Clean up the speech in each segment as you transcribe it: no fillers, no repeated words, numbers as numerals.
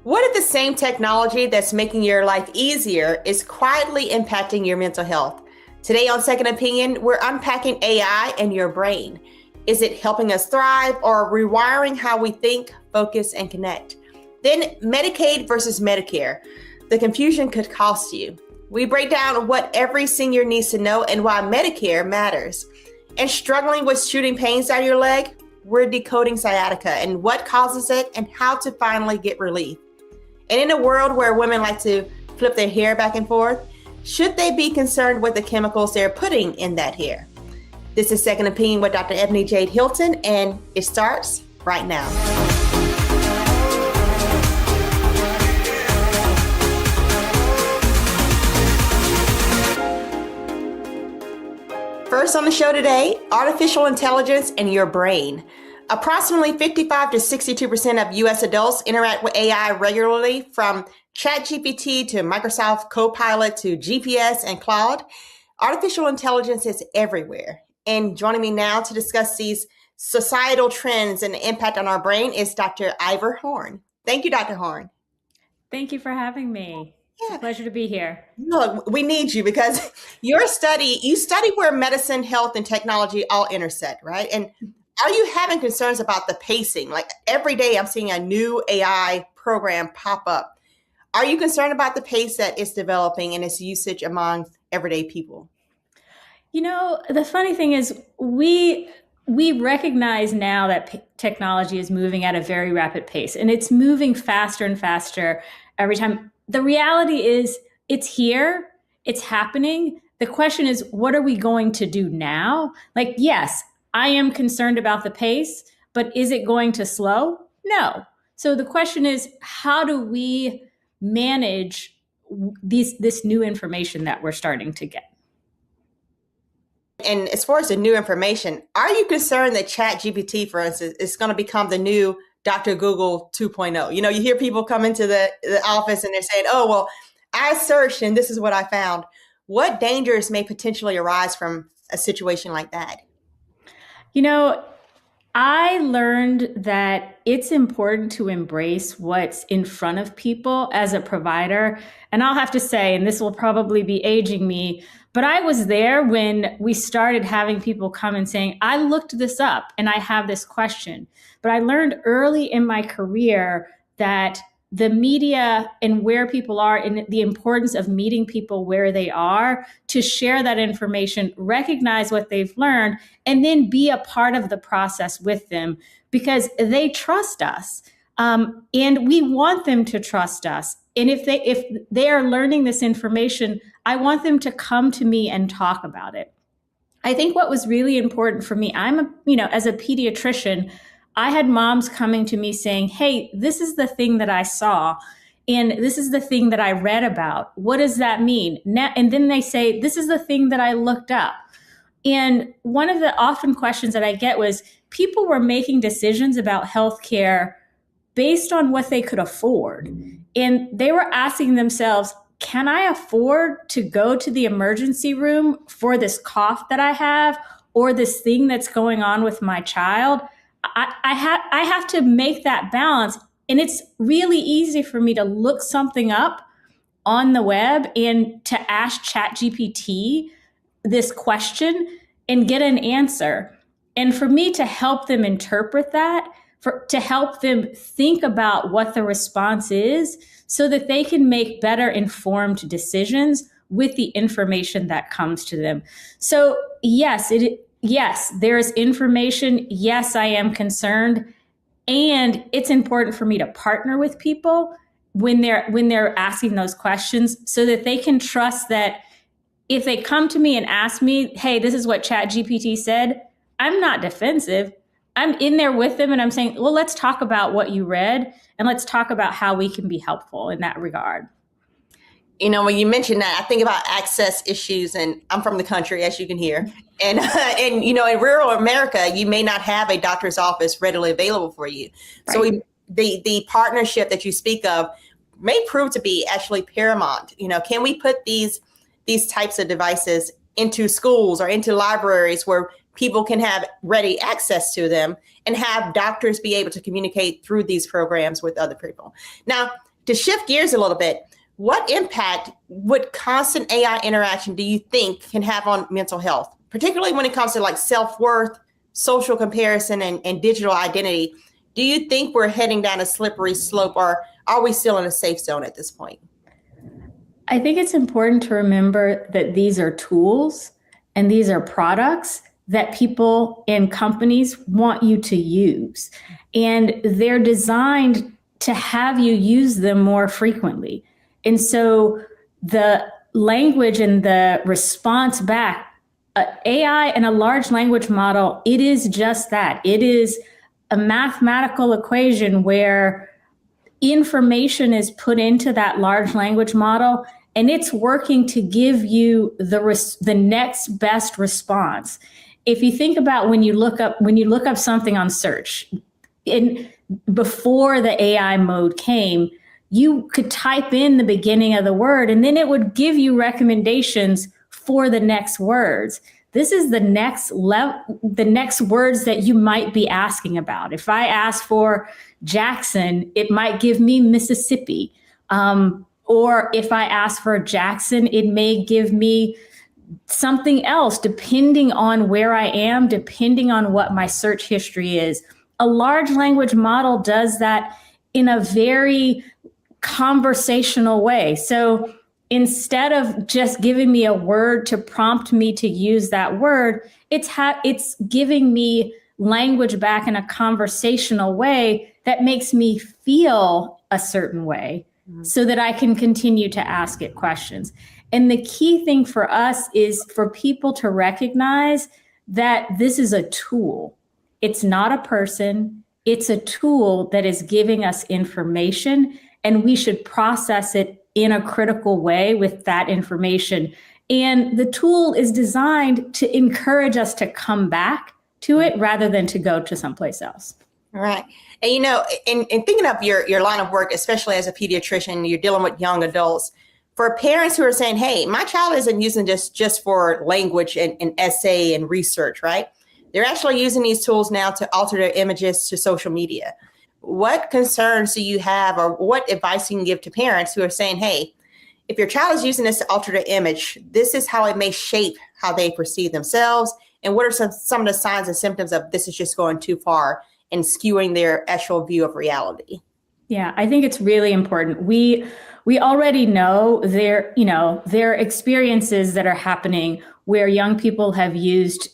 What if the same technology that's making your life easier is quietly impacting your mental health? Today on Second Opinion, we're unpacking AI and your brain. Is it helping us thrive or rewiring how we think, focus, and connect? Then Medicaid versus Medicare. The confusion could cost you. We break down what every senior needs to know and why Medicare matters. And struggling with shooting pains down your leg? We're decoding sciatica and what causes it and how to finally get relief. And in a world where women like to flip their hair back and forth, should they be concerned with the chemicals they're putting in that hair? This is Second Opinion with Dr. Ebony Jade Hilton, and it starts right now. First on the show today, artificial intelligence and your brain. Approximately 55 to 62% of U.S. adults interact with AI regularly, from ChatGPT to Microsoft Copilot to GPS and Claude. Artificial intelligence is everywhere. And joining me now to discuss these societal trends and the impact on our brain is Dr. Ivor Horn. Thank you, Dr. Horn. Thank you for having me. It's a pleasure to be here. Look, we need you because you study where medicine, health, and technology all intersect, right? And are you having concerns about the pacing? Like every day I'm seeing a new AI program pop up. Are you concerned about the pace that it's developing and its usage among everyday people? You know, the funny thing is we recognize now that technology is moving at a very rapid pace, and it's moving faster and faster every time. The reality is it's here, it's happening. The question is, what are we going to do now? Like, yes, I am concerned about the pace, but is it going to slow? No. So the question is, how do we manage this new information that we're starting to get? And as far as the new information, are you concerned that ChatGPT, for instance, is going to become the new Dr. Google 2.0? You know, you hear people come into the office and they're saying, oh, well, I searched and this is what I found. What dangers may potentially arise from a situation like that? You know, I learned that it's important to embrace what's in front of people as a provider. And I'll have to say, and this will probably be aging me, but I was there when we started having people come and saying, I looked this up and I have this question. But I learned early in my career that the media and where people are, and the importance of meeting people where they are, to share that information, recognize what they've learned, and then be a part of the process with them because they trust us. And we want them to trust us. And if they are learning this information, I want them to come to me and talk about it. I think what was really important for me, as a pediatrician, I had moms coming to me saying, hey, this is the thing that I saw, and this is the thing that I read about. What does that mean? And then they say, this is the thing that I looked up. And one of the often questions that I get was, people were making decisions about healthcare based on what they could afford. And they were asking themselves, can I afford to go to the emergency room for this cough that I have, or this thing that's going on with my child? I have to make that balance. And it's really easy for me to look something up on the web and to ask ChatGPT this question and get an answer. And for me to help them interpret that, to help them think about what the response is so that they can make better informed decisions with the information that comes to them. So yes, there's information. Yes, I am concerned. And it's important for me to partner with people when they're asking those questions so that they can trust that if they come to me and ask me, hey, this is what ChatGPT said, I'm not defensive. I'm in there with them and I'm saying, well, let's talk about what you read and let's talk about how we can be helpful in that regard. You know, when you mention that, I think about access issues, and I'm from the country, as you can hear. And you know, in rural America, you may not have a doctor's office readily available for you. Right. So the partnership that you speak of may prove to be actually paramount. You know, can we put these types of devices into schools or into libraries where people can have ready access to them and have doctors be able to communicate through these programs with other people? Now, To shift gears a little bit, what impact would constant AI interaction do you think can have on mental health, particularly when it comes to like self-worth, social comparison, and digital identity? Do you think we're heading down a slippery slope, or are we still in a safe zone at this point? I think it's important to remember that these are tools and these are products that people and companies want you to use. And they're designed to have you use them more frequently. And so the language and the response back, AI and a large language model, it is just that. It is a mathematical equation where information is put into that large language model, and it's working to give you the next best response. If you think about when you look up something on search, before the AI mode came, you could type in the beginning of the word and then it would give you recommendations for the next words. This is the next words that you might be asking about. If I ask for Jackson, it might give me Mississippi. Or if I ask for Jackson, it may give me something else, depending on where I am, depending on what my search history is. A large language model does that in a very conversational way. So instead of just giving me a word to prompt me to use that word, it's giving me language back in a conversational way that makes me feel a certain way, so that I can continue to ask it questions. And the key thing for us is for people to recognize that this is a tool. It's not a person. It's a tool that is giving us information, and we should process it in a critical way with that information. And the tool is designed to encourage us to come back to it rather than to go to someplace else. All right. And, you know, in thinking of your line of work, especially as a pediatrician, you're dealing with young adults. For parents who are saying, hey, my child isn't using this just for language and essay and research, right? They're actually using these tools now to alter their images to social media. What concerns do you have, or what advice you can give to parents who are saying, hey, if your child is using this to alter their image, this is how it may shape how they perceive themselves? And what are some of the signs and symptoms of this is just going too far and skewing their actual view of reality? Yeah, I think it's really important. We already know there are experiences that are happening where young people have used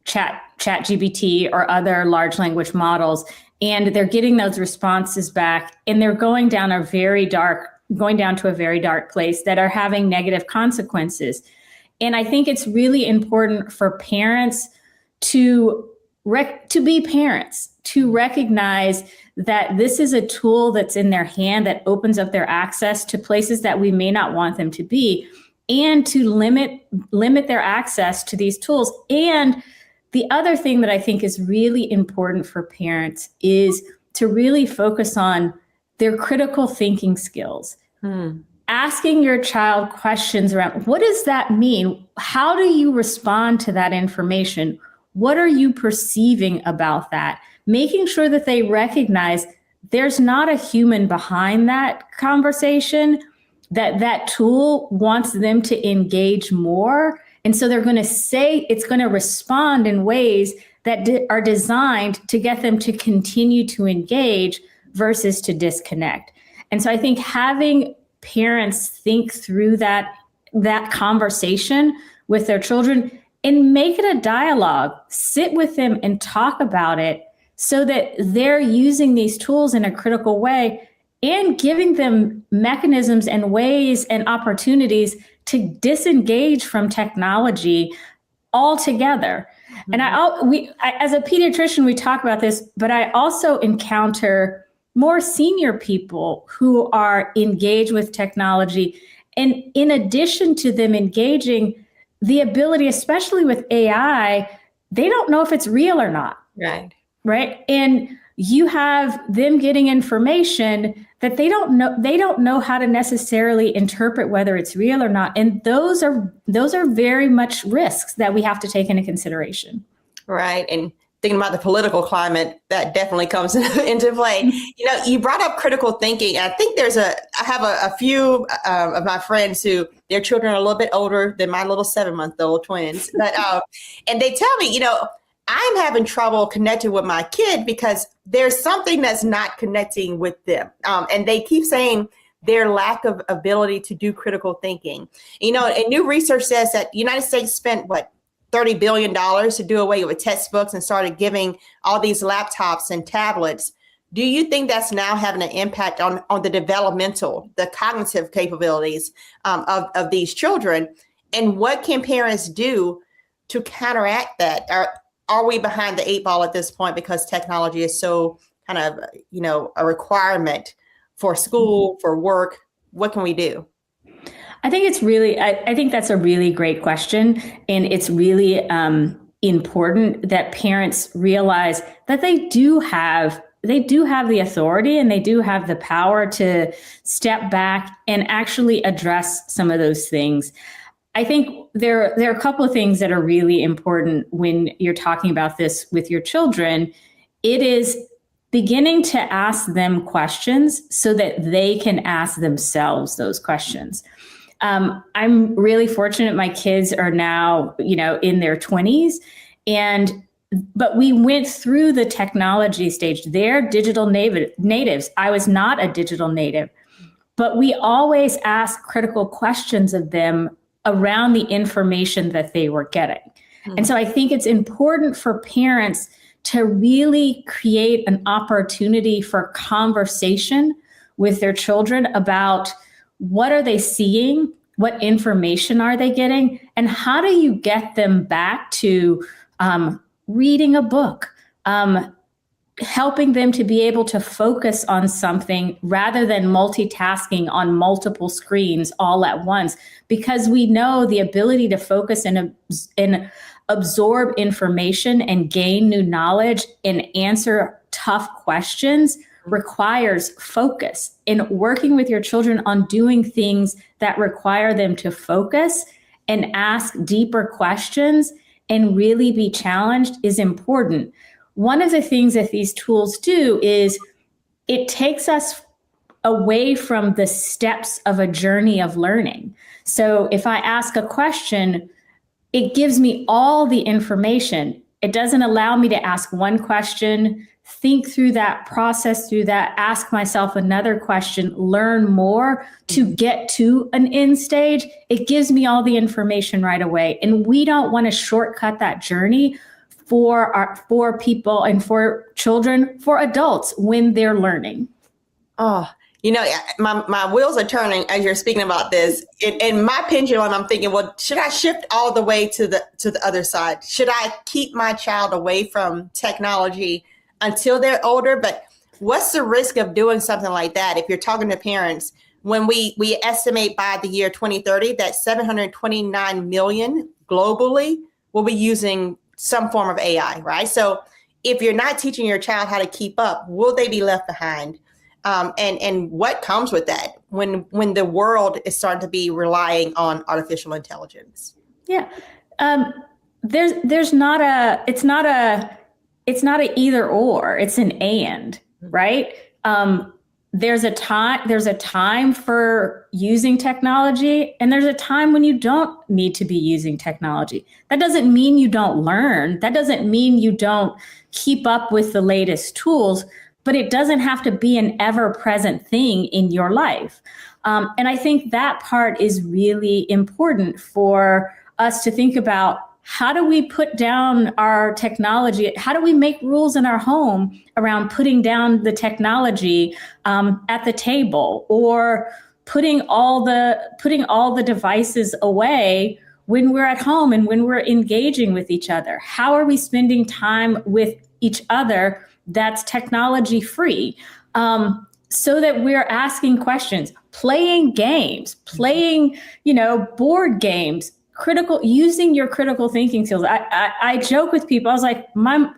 ChatGPT or other large language models, and they're getting those responses back, and they're going down to a very dark place that are having negative consequences. And I think it's really important for parents to be parents, to recognize that this is a tool that's in their hand that opens up their access to places that we may not want them to be, and to limit their access to these tools. And the other thing that I think is really important for parents is to really focus on their critical thinking skills. Asking your child questions around, what does that mean? How do you respond to that information? What are you perceiving about that? Making sure that they recognize there's not a human behind that conversation, that tool wants them to engage more. And so they're going to say it's going to respond in ways that are designed to get them to continue to engage versus to disconnect. And so I think having parents think through that conversation with their children and make it a dialogue, sit with them and talk about it so that they're using these tools in a critical way and giving them mechanisms and ways and opportunities to disengage from technology altogether. And as a pediatrician, we talk about this, but I also encounter more senior people who are engaged with technology. And in addition to them engaging, the ability, especially with AI, they don't know if it's real or not. Right. And you have them getting information that they don't know how to necessarily interpret whether it's real or not. And those are very much risks that we have to take into consideration. Right. And thinking about the political climate, that definitely comes into play. You know, you brought up critical thinking. I think I have a few of my friends who their children are a little bit older than my little 7-month-old twins, but and they tell me, you know, I'm having trouble connecting with my kid because there's something that's not connecting with them, and they keep saying their lack of ability to do critical thinking. You know, and new research says that the United States spent $30 billion to do away with textbooks and started giving all these laptops and tablets. Do you think that's now having an impact on the the cognitive capabilities of these children? And what can parents do to counteract that? Are we behind the 8 ball at this point because technology is so kind of, you know, a requirement for school, for work? What can we do? I think I think that's a really great question. And it's really important that parents realize that they do have the authority and they do have the power to step back and actually address some of those things. I think there are a couple of things that are really important when you're talking about this with your children. It is beginning to ask them questions so that they can ask themselves those questions. I'm really fortunate. My kids are now, you know, in their 20s, but we went through the technology stage. They're digital natives. I was not a digital native, but we always asked critical questions of them around the information that they were getting. And so I think it's important for parents to really create an opportunity for conversation with their children about what are they seeing, what information are they getting, and how do you get them back to reading a book, helping them to be able to focus on something rather than multitasking on multiple screens all at once, because we know the ability to focus and absorb information and gain new knowledge and answer tough questions requires focus. And working with your children on doing things that require them to focus and ask deeper questions and really be challenged is important. One of the things that these tools do is it takes us away from the steps of a journey of learning. So if I ask a question, it gives me all the information. It doesn't allow me to ask one question, think through that, process through that, ask myself another question, learn more to get to an end stage. It gives me all the information right away. And we don't want to shortcut that journey for people and for children, for adults when they're learning. Oh, you know, my wheels are turning as you're speaking about this. In my pendulum, I'm thinking, well, should I shift all the way to the other side? Should I keep my child away from technology until they're older? But what's the risk of doing something like that? If you're talking to parents, when we estimate by the year 2030 that 729 million globally will be using some form of AI, right? So if you're not teaching your child how to keep up, will they be left behind? And what comes with that when the world is starting to be relying on artificial intelligence? Yeah, it's not a either or, it's an and, right? There's a time for using technology, and there's a time when you don't need to be using technology. That doesn't mean you don't learn. That doesn't mean you don't keep up with the latest tools, but it doesn't have to be an ever-present thing in your life. And I think that part is really important for us to think about. How do we put down our technology? How do we make rules in our home around putting down the technology at the table, or putting all the devices away when we're at home and when we're engaging with each other? How are we spending time with each other that's technology free, so that we're asking questions, playing games, board games, using your critical thinking skills. I joke with people. I was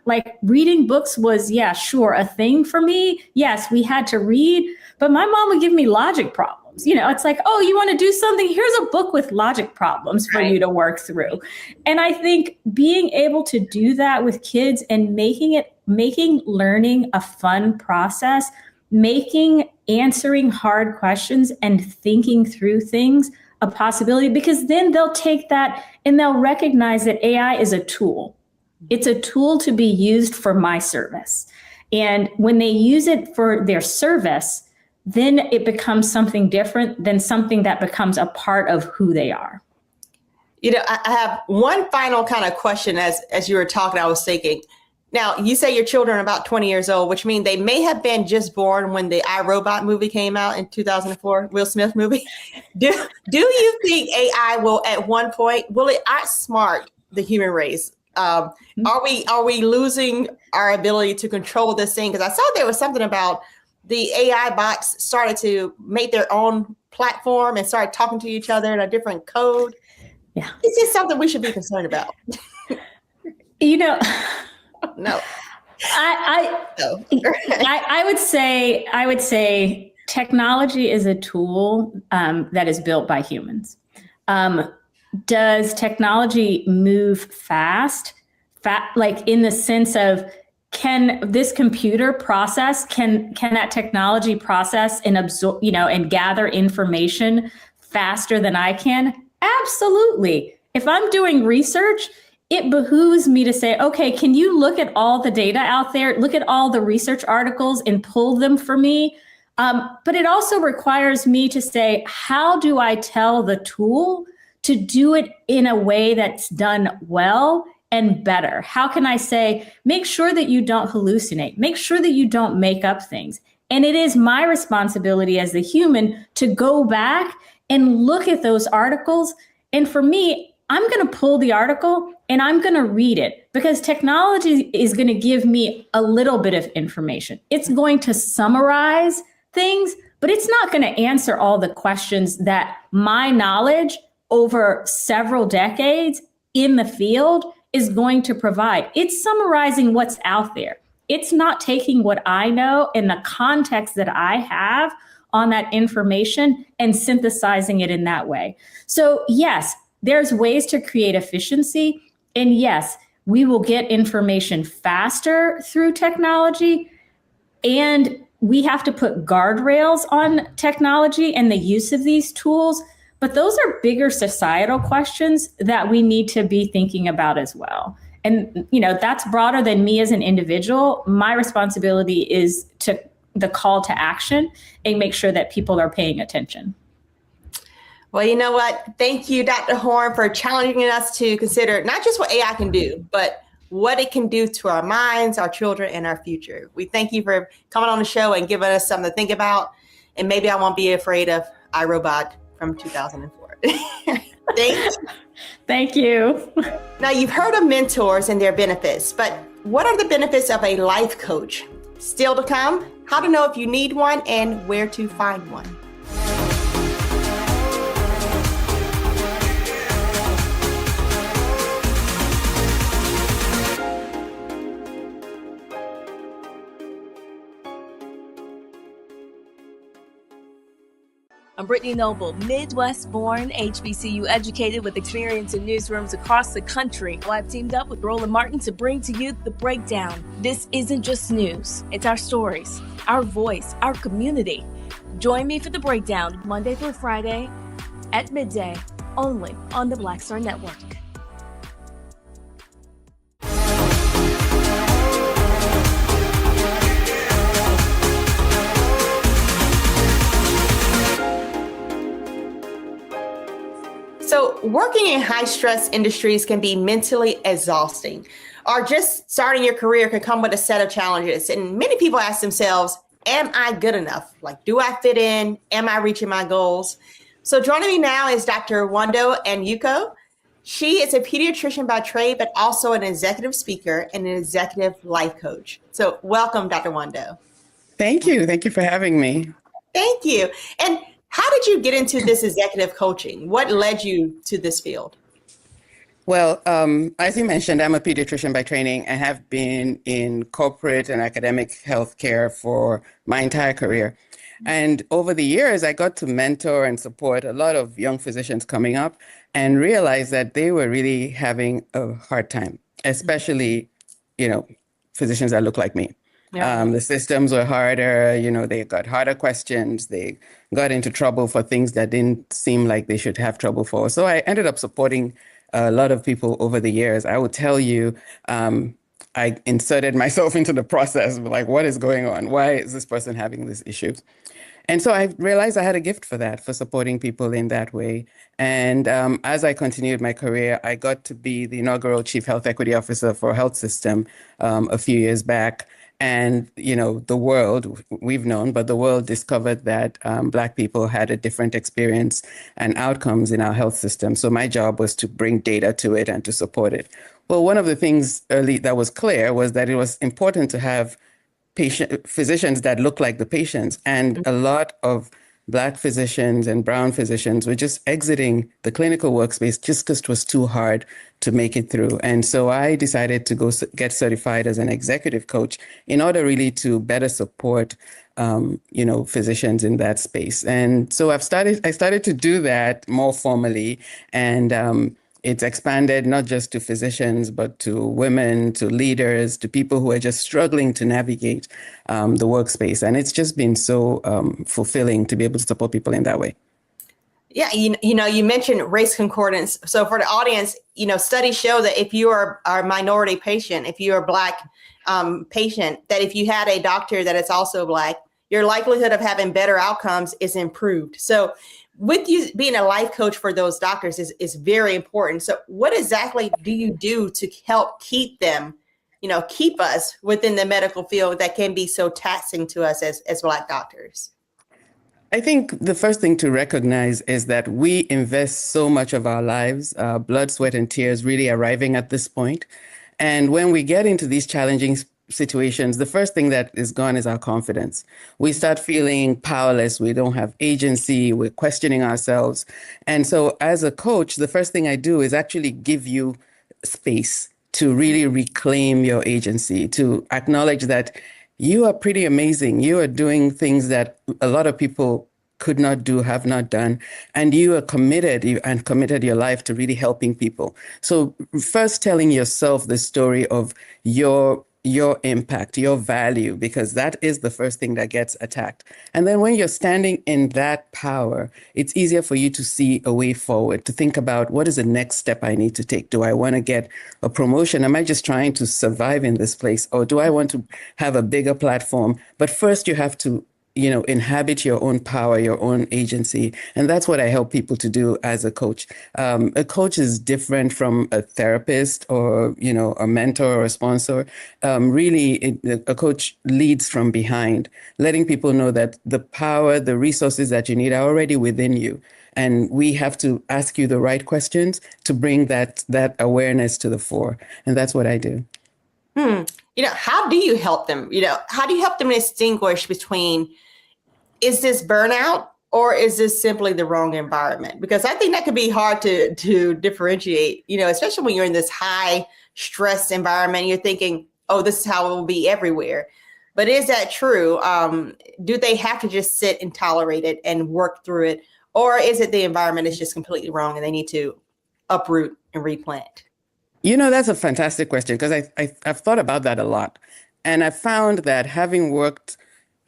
like, reading books was, yeah, sure, a thing for me. Yes, we had to read, but my mom would give me logic problems. problems. You know, it's like, oh, you want to do something? Here's a book with logic problems for you to work through. And I think being able to do that with kids and making learning a fun process, making answering hard questions and thinking through things a possibility, because then they'll take that and they'll recognize that AI is a tool. It's a tool to be used for my service. And when they use it for their service, then it becomes something different than something that becomes a part of who they are. You know, I have one final kind of question as you were talking, I was thinking. Now, you say your children are about 20 years old, which means they may have been just born when the iRobot movie came out in 2004, Will Smith movie. Do you think AI will, at one point, will it outsmart the human race? Are we losing our ability to control this thing? Because I saw there was something about the AI bots started to make their own platform and started talking to each other in a different code. Yeah. Is this something we should be concerned about? You know, no. I would say technology is a tool that is built by humans. Does technology move fast? Like in the sense of, can this computer process, can that technology process and absorb, and gather information faster than I can? Absolutely. If I'm doing research, it behooves me to say, okay, can you look at all the data out there, look at all the research articles and pull them for me? But it also requires me to say, how do I tell the tool to do it in a way that's done well and better? How can I say, make sure that you don't hallucinate, make sure that you don't make up things. And it is my responsibility as the human to go back and look at those articles. And for me, I'm going to pull the article and I'm going to read it, because technology is going to give me a little bit of information. It's going to summarize things, but it's not going to answer all the questions that my knowledge over several decades in the field is going to provide. It's summarizing what's out there. It's not taking what I know and the context that I have on that information and synthesizing it in that way. So yes, there's ways to create efficiency. And yes, we will get information faster through technology. And we have to put guardrails on technology and the use of these tools. But those are bigger societal questions that we need to be thinking about as well. And, that's broader than me as an individual. My responsibility is to the call to action and make sure that people are paying attention. Well, you know what? Thank you, Dr. Horn, for challenging us to consider not just what AI can do, but what it can do to our minds, our children, and our future. We thank you for coming on the show and giving us something to think about. And maybe I won't be afraid of iRobot from 2004. Thank you. Thank you. Now, you've heard of mentors and their benefits, but what are the benefits of a life coach? Still to come, how to know if you need one and where to find one. I'm Brittany Noble, Midwest-born, HBCU educated with experience in newsrooms across the country. Well, I've teamed up with Roland Martin to bring to you The Breakdown. This isn't just news. It's our stories, our voice, our community. Join me for The Breakdown Monday through Friday at midday, only on the Black Star Network. So working in high stress industries can be mentally exhausting, or just starting your career can come with a set of challenges. And many people ask themselves, am I good enough? Like, do I fit in? Am I reaching my goals? So joining me now is Dr. Wando Anyuko. She is a pediatrician by trade, but also an executive speaker and an executive life coach. So welcome, Dr. Wando. Thank you. Thank you for having me. Thank you. And how did you get into this executive coaching? What led you to this field? Well, as you mentioned, I'm a pediatrician by training and have been in corporate and academic healthcare for my entire career. And over the years, I got to mentor and support a lot of young physicians coming up and realized that they were really having a hard time, especially, physicians that look like me. Yeah. The systems were harder, they got harder questions. They got into trouble for things that didn't seem like they should have trouble for. So I ended up supporting a lot of people over the years. I would tell you, I inserted myself into the process, like, what is going on? Why is this person having this issue? And so I realized I had a gift for that, for supporting people in that way. And as I continued my career, I got to be the inaugural Chief Health Equity Officer for a health system a few years back. And, the world, we've known, but the world discovered that Black people had a different experience and outcomes in our health system. So my job was to bring data to it and to support it. Well, one of the things early that was clear was that it was important to have physicians that look like the patients. And a lot of Black physicians and brown physicians were just exiting the clinical workspace just because it was too hard to make it through. And so I decided to go get certified as an executive coach in order really to better support, physicians in that space. And so I started to do that more formally. And it's expanded not just to physicians, but to women, to leaders, to people who are just struggling to navigate the workspace. And it's just been so fulfilling to be able to support people in that way. Yeah, you mentioned race concordance. So for the audience, studies show that if you are a minority patient, if you're a Black patient, that if you had a doctor that is also Black, your likelihood of having better outcomes is improved. So with you being a life coach for those doctors is very important. So what exactly do you do to help keep them, keep us within the medical field that can be so taxing to us as Black doctors? I think the first thing to recognize is that we invest so much of our lives, blood, sweat, and tears really arriving at this point. And when we get into these challenging situations, the first thing that is gone is our confidence. We start feeling powerless. We don't have agency. We're questioning ourselves. And so as a coach, the first thing I do is actually give you space to really reclaim your agency, to acknowledge that you are pretty amazing. You are doing things that a lot of people could not do, have not done, and you are committed and committed your life to really helping people. So first telling yourself the story of your impact, your value, because that is the first thing that gets attacked. And then when you're standing in that power, it's easier for you to see a way forward, to think about what is the next step I need to take. Do I want to get a promotion? Am I just trying to survive in this place? Or do I want to have a bigger platform? But first you have to inhabit your own power, your own agency. And that's what I help people to do as a coach. A coach is different from a therapist or, a mentor or a sponsor. A coach leads from behind, letting people know that the power, the resources that you need are already within you. And we have to ask you the right questions to bring that awareness to the fore. And that's what I do. How do you help them? How do you help them distinguish between, is this burnout or is this simply the wrong environment? Because I think that could be hard to differentiate, especially when you're in this high stress environment. You're thinking, oh, this is how it will be everywhere. But is that true? Do they have to just sit and tolerate it and work through it? Or is it the environment is just completely wrong and they need to uproot and replant? That's a fantastic question, because I've thought about that a lot. And I found that having worked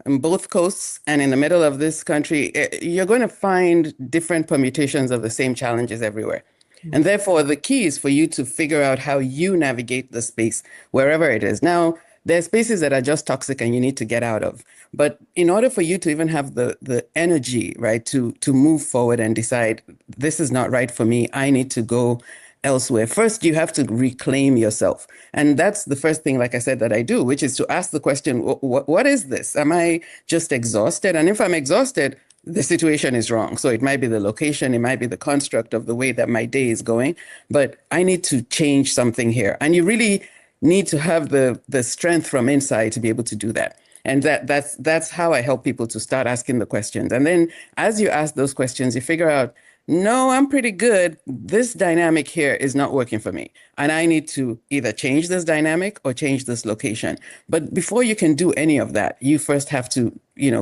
on both coasts and in the middle of this country, you're going to find different permutations of the same challenges everywhere. And therefore, the key is for you to figure out how you navigate the space, wherever it is. Now, there are spaces that are just toxic and you need to get out of. But in order for you to even have the energy, right, to move forward and decide, this is not right for me, I need to go elsewhere. First, you have to reclaim yourself. And that's the first thing, like I said, that I do, which is to ask the question, what is this? Am I just exhausted? And if I'm exhausted, the situation is wrong. So it might be the location, it might be the construct of the way that my day is going, but I need to change something here. And you really need to have the strength from inside to be able to do that. And that's how I help people to start asking the questions. And then as you ask those questions, you figure out, no, I'm pretty good. This dynamic here is not working for me. And I need to either change this dynamic or change this location. But before you can do any of that, you first have to,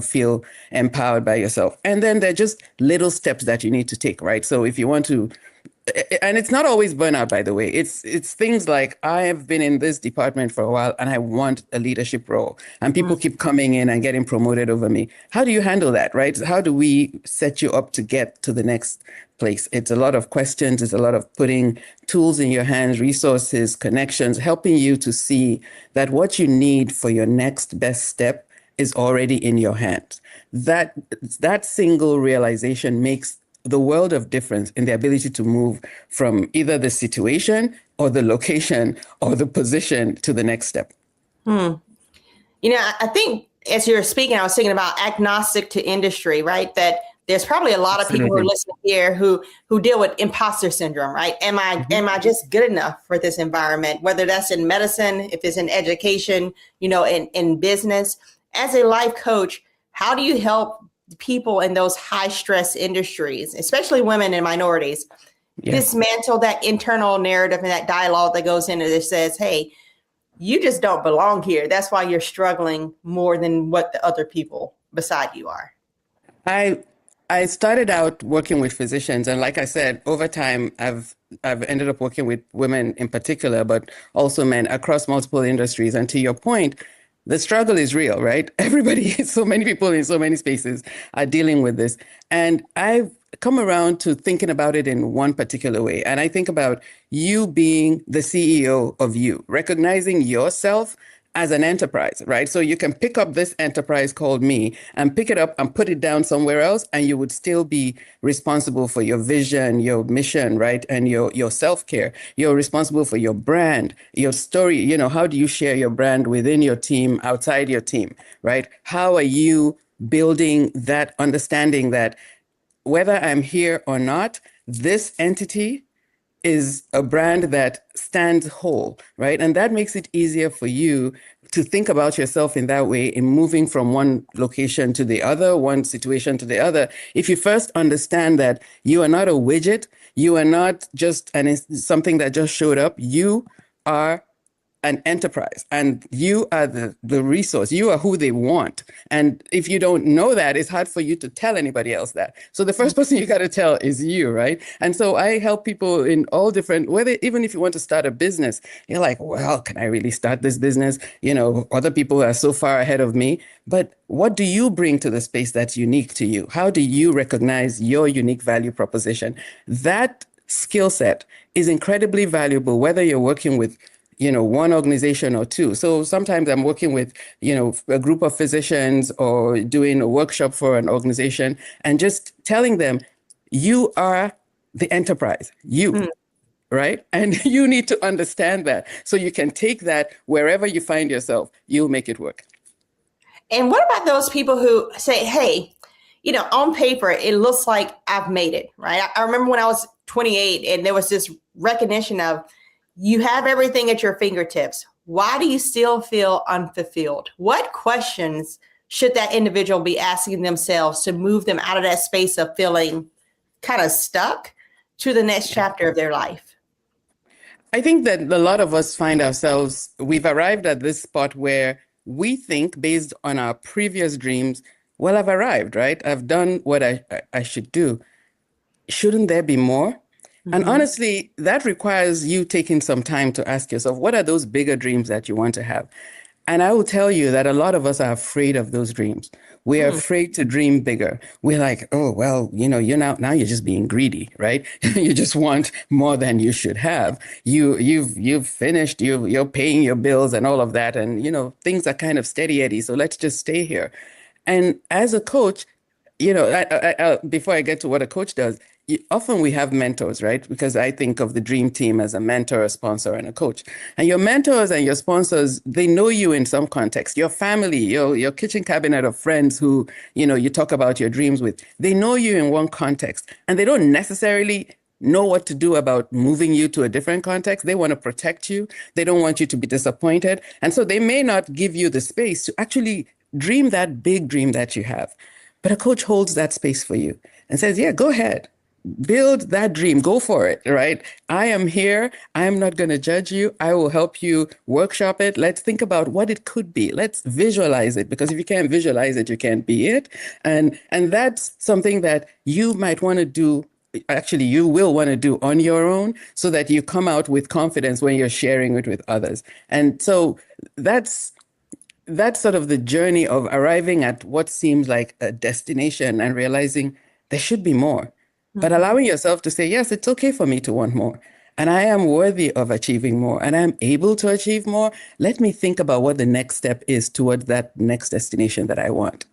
feel empowered by yourself. And then there are just little steps that you need to take, right? So if you want to, and it's not always burnout, by the way. It's things like, I have been in this department for a while and I want a leadership role, and people keep coming in and getting promoted over me. How do you handle that, right? How do we set you up to get to the next place? It's a lot of questions. It's a lot of putting tools in your hands, resources, connections, helping you to see that what you need for your next best step is already in your hands. That single realization makes the world of difference in the ability to move from either the situation or the location or the position to the next step. I think as you were speaking, I was thinking about agnostic to industry, right? That there's probably a lot of people who are listening here who deal with imposter syndrome, right? Am I just good enough for this environment? Whether that's in medicine, if it's in education, in business. As a life coach, how do you help people in those high stress industries, especially women and minorities, dismantle that internal narrative and that dialogue that goes into this says, hey, you just don't belong here. That's why you're struggling more than what the other people beside you are. I started out working with physicians, and like I said, over time, I've ended up working with women in particular, but also men across multiple industries. And to your point, the struggle is real, right? Everybody, so many people in so many spaces are dealing with this. And I've come around to thinking about it in one particular way. And I think about you being the CEO of you, recognizing yourself as an enterprise, right? So you can pick up this enterprise called me and pick it up and put it down somewhere else, and you would still be responsible for your vision, your mission, right? And your self-care. You're responsible for your brand, your story. How do you share your brand within your team, outside your team, right? How are you building that understanding that whether I'm here or not, this entity is a brand that stands whole, right? And that makes it easier for you to think about yourself in that way, in moving from one location to the other, one situation to the other. If you first understand that you are not a widget, you are not just something that just showed up, you are an enterprise, and you are the resource. You are who they want. And if you don't know that, it's hard for you to tell anybody else that. So the first person you got to tell is you, right? And so I help people in all different, even if you want to start a business, you're like, well, can I really start this business? Other people are so far ahead of me. But what do you bring to the space that's unique to you? How do you recognize your unique value proposition? That skill set is incredibly valuable, whether you're working with one organization or two. So sometimes I'm working with, a group of physicians or doing a workshop for an organization and just telling them, you are the enterprise, right? And you need to understand that so you can take that wherever you find yourself, you'll make it work. And what about those people who say, hey, on paper, it looks like I've made it, right? I remember when I was 28 and there was this recognition of, you have everything at your fingertips. Why do you still feel unfulfilled? What questions should that individual be asking themselves to move them out of that space of feeling kind of stuck to the next chapter of their life? I think that a lot of us find ourselves, we've arrived at this spot where we think, based on our previous dreams, well, I've arrived, right? I've done what I should do. Shouldn't there be more? And honestly, that requires you taking some time to ask yourself, what are those bigger dreams that you want to have? And I will tell you that a lot of us are afraid of those dreams. We are afraid to dream bigger. We're like, oh, well, you're now you're just being greedy, right? You just want more than you should have. You've finished, you're paying your bills and all of that. And, things are kind of steady Eddie. So let's just stay here. And as a coach, before I get to what a coach does, often we have mentors, right? Because I think of the dream team as a mentor, a sponsor, and a coach. And your mentors and your sponsors, they know you in some context. Your family, your kitchen cabinet of friends who, you talk about your dreams with, they know you in one context. And they don't necessarily know what to do about moving you to a different context. They want to protect you. They don't want you to be disappointed. And so they may not give you the space to actually dream that big dream that you have. But a coach holds that space for you and says, yeah, go ahead. build that dream. Go for it, right? I am here. I am not going to judge you. I will help you workshop it. Let's think about what it could be. Let's visualize it, because if you can't visualize it, you can't be it. And that's something that you might want to do. Actually, you will want to do on your own, so that you come out with confidence when you're sharing it with others. And so that's sort of the journey of arriving at what seems like a destination and realizing there should be more. But allowing yourself to say, yes, it's okay for me to want more. And I am worthy of achieving more, and I'm able to achieve more. Let me think about what the next step is towards that next destination that I want.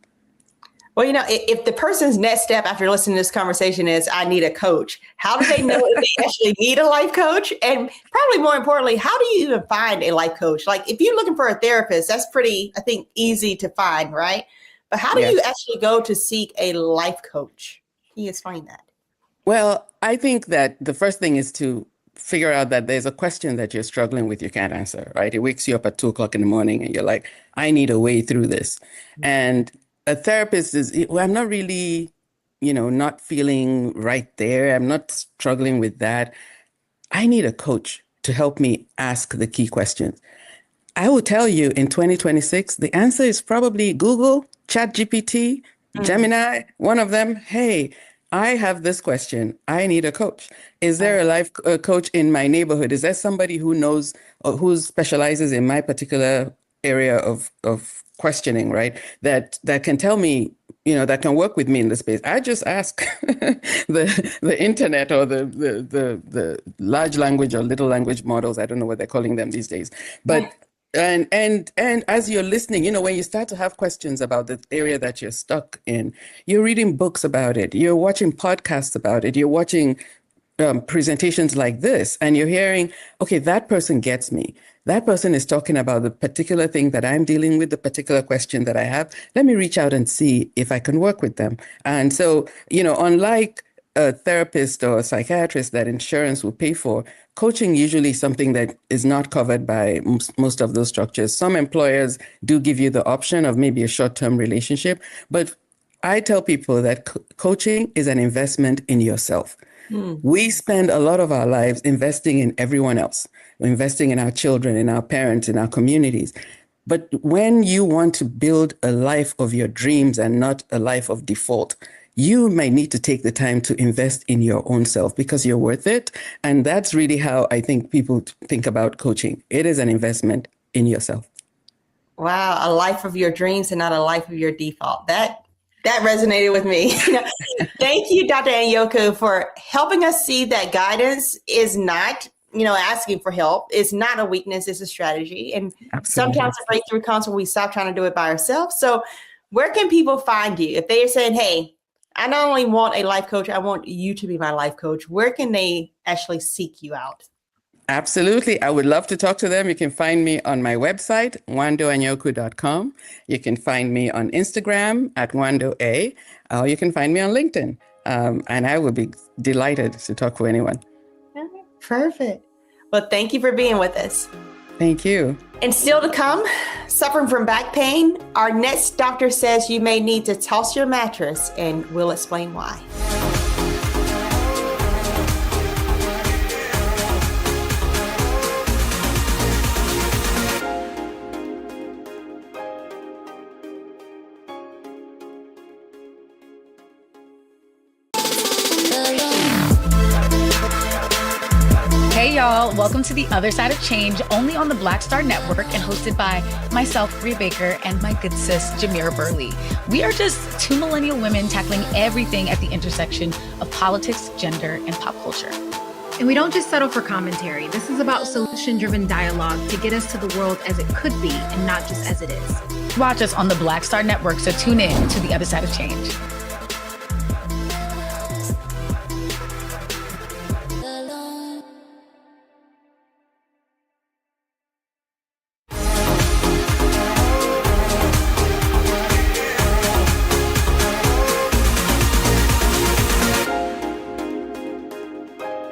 Well, if the person's next step after listening to this conversation is, I need a coach, how do they know if they actually need a life coach? And probably more importantly, how do you even find a life coach? Like, if you're looking for a therapist, that's pretty, I think, easy to find, right? But how do you actually go to seek a life coach? Can you explain that? Well, I think that the first thing is to figure out that there's a question that you're struggling with, you can't answer, right? It wakes you up at 2:00 in the morning and you're like, I need a way through this. And a therapist is, well, I'm not really, not feeling right there. I'm not struggling with that. I need a coach to help me ask the key questions. I will tell you, in 2026, the answer is probably Google, ChatGPT, Gemini, one of them. Hey, I have this question. I need a coach. Is there a life coach in my neighborhood? Is there somebody who knows or who specializes in my particular area of questioning, right? That can tell me, that can work with me in the space. I just ask the internet or the large language or little language models. I don't know what they're calling them these days, but. And as you're listening, when you start to have questions about the area that you're stuck in, you're reading books about it, you're watching podcasts about it, you're watching presentations like this, and you're hearing, okay, that person gets me. That person is talking about the particular thing that I'm dealing with, the particular question that I have. Let me reach out and see if I can work with them. And so, unlike a therapist or a psychiatrist that insurance will pay for, coaching usually something that is not covered by most of those structures. Some employers do give you the option of maybe a short-term relationship, but I tell people that coaching is an investment in yourself. We spend a lot of our lives investing in everyone else. We're investing in our children, in our parents, in our communities. But when you want to build a life of your dreams and not a life of default, you might need to take the time to invest in your own self, because you're worth it. And that's really how I think people think about coaching. It is an investment in yourself. Wow, a life of your dreams and not a life of your default. That resonated with me. Thank you, Dr. Anyoku, for helping us see that guidance is not, asking for help. It's not a weakness, it's a strategy. And sometimes the breakthrough comes when we stop trying to do it by ourselves. So where can people find you? If they are saying, hey, I not only want a life coach, I want you to be my life coach, where can they actually seek you out? Absolutely. I would love to talk to them. You can find me on my website, wandoanyoku.com. You can find me on Instagram at wandoa, or you can find me on LinkedIn. And I will be delighted to talk to anyone. Perfect. Well, thank you for being with us. Thank you. And still to come, suffering from back pain, our next doctor says you may need to toss your mattress, and we'll explain why. Hey y'all, welcome to The Other Side of Change, only on the Black Star Network and hosted by myself, Rhea Baker, and my good sis, Jamira Burley. We are just two millennial women tackling everything at the intersection of politics, gender, and pop culture. And we don't just settle for commentary. This is about solution-driven dialogue to get us to the world as it could be and not just as it is. Watch us on the Black Star Network, so tune in to The Other Side of Change.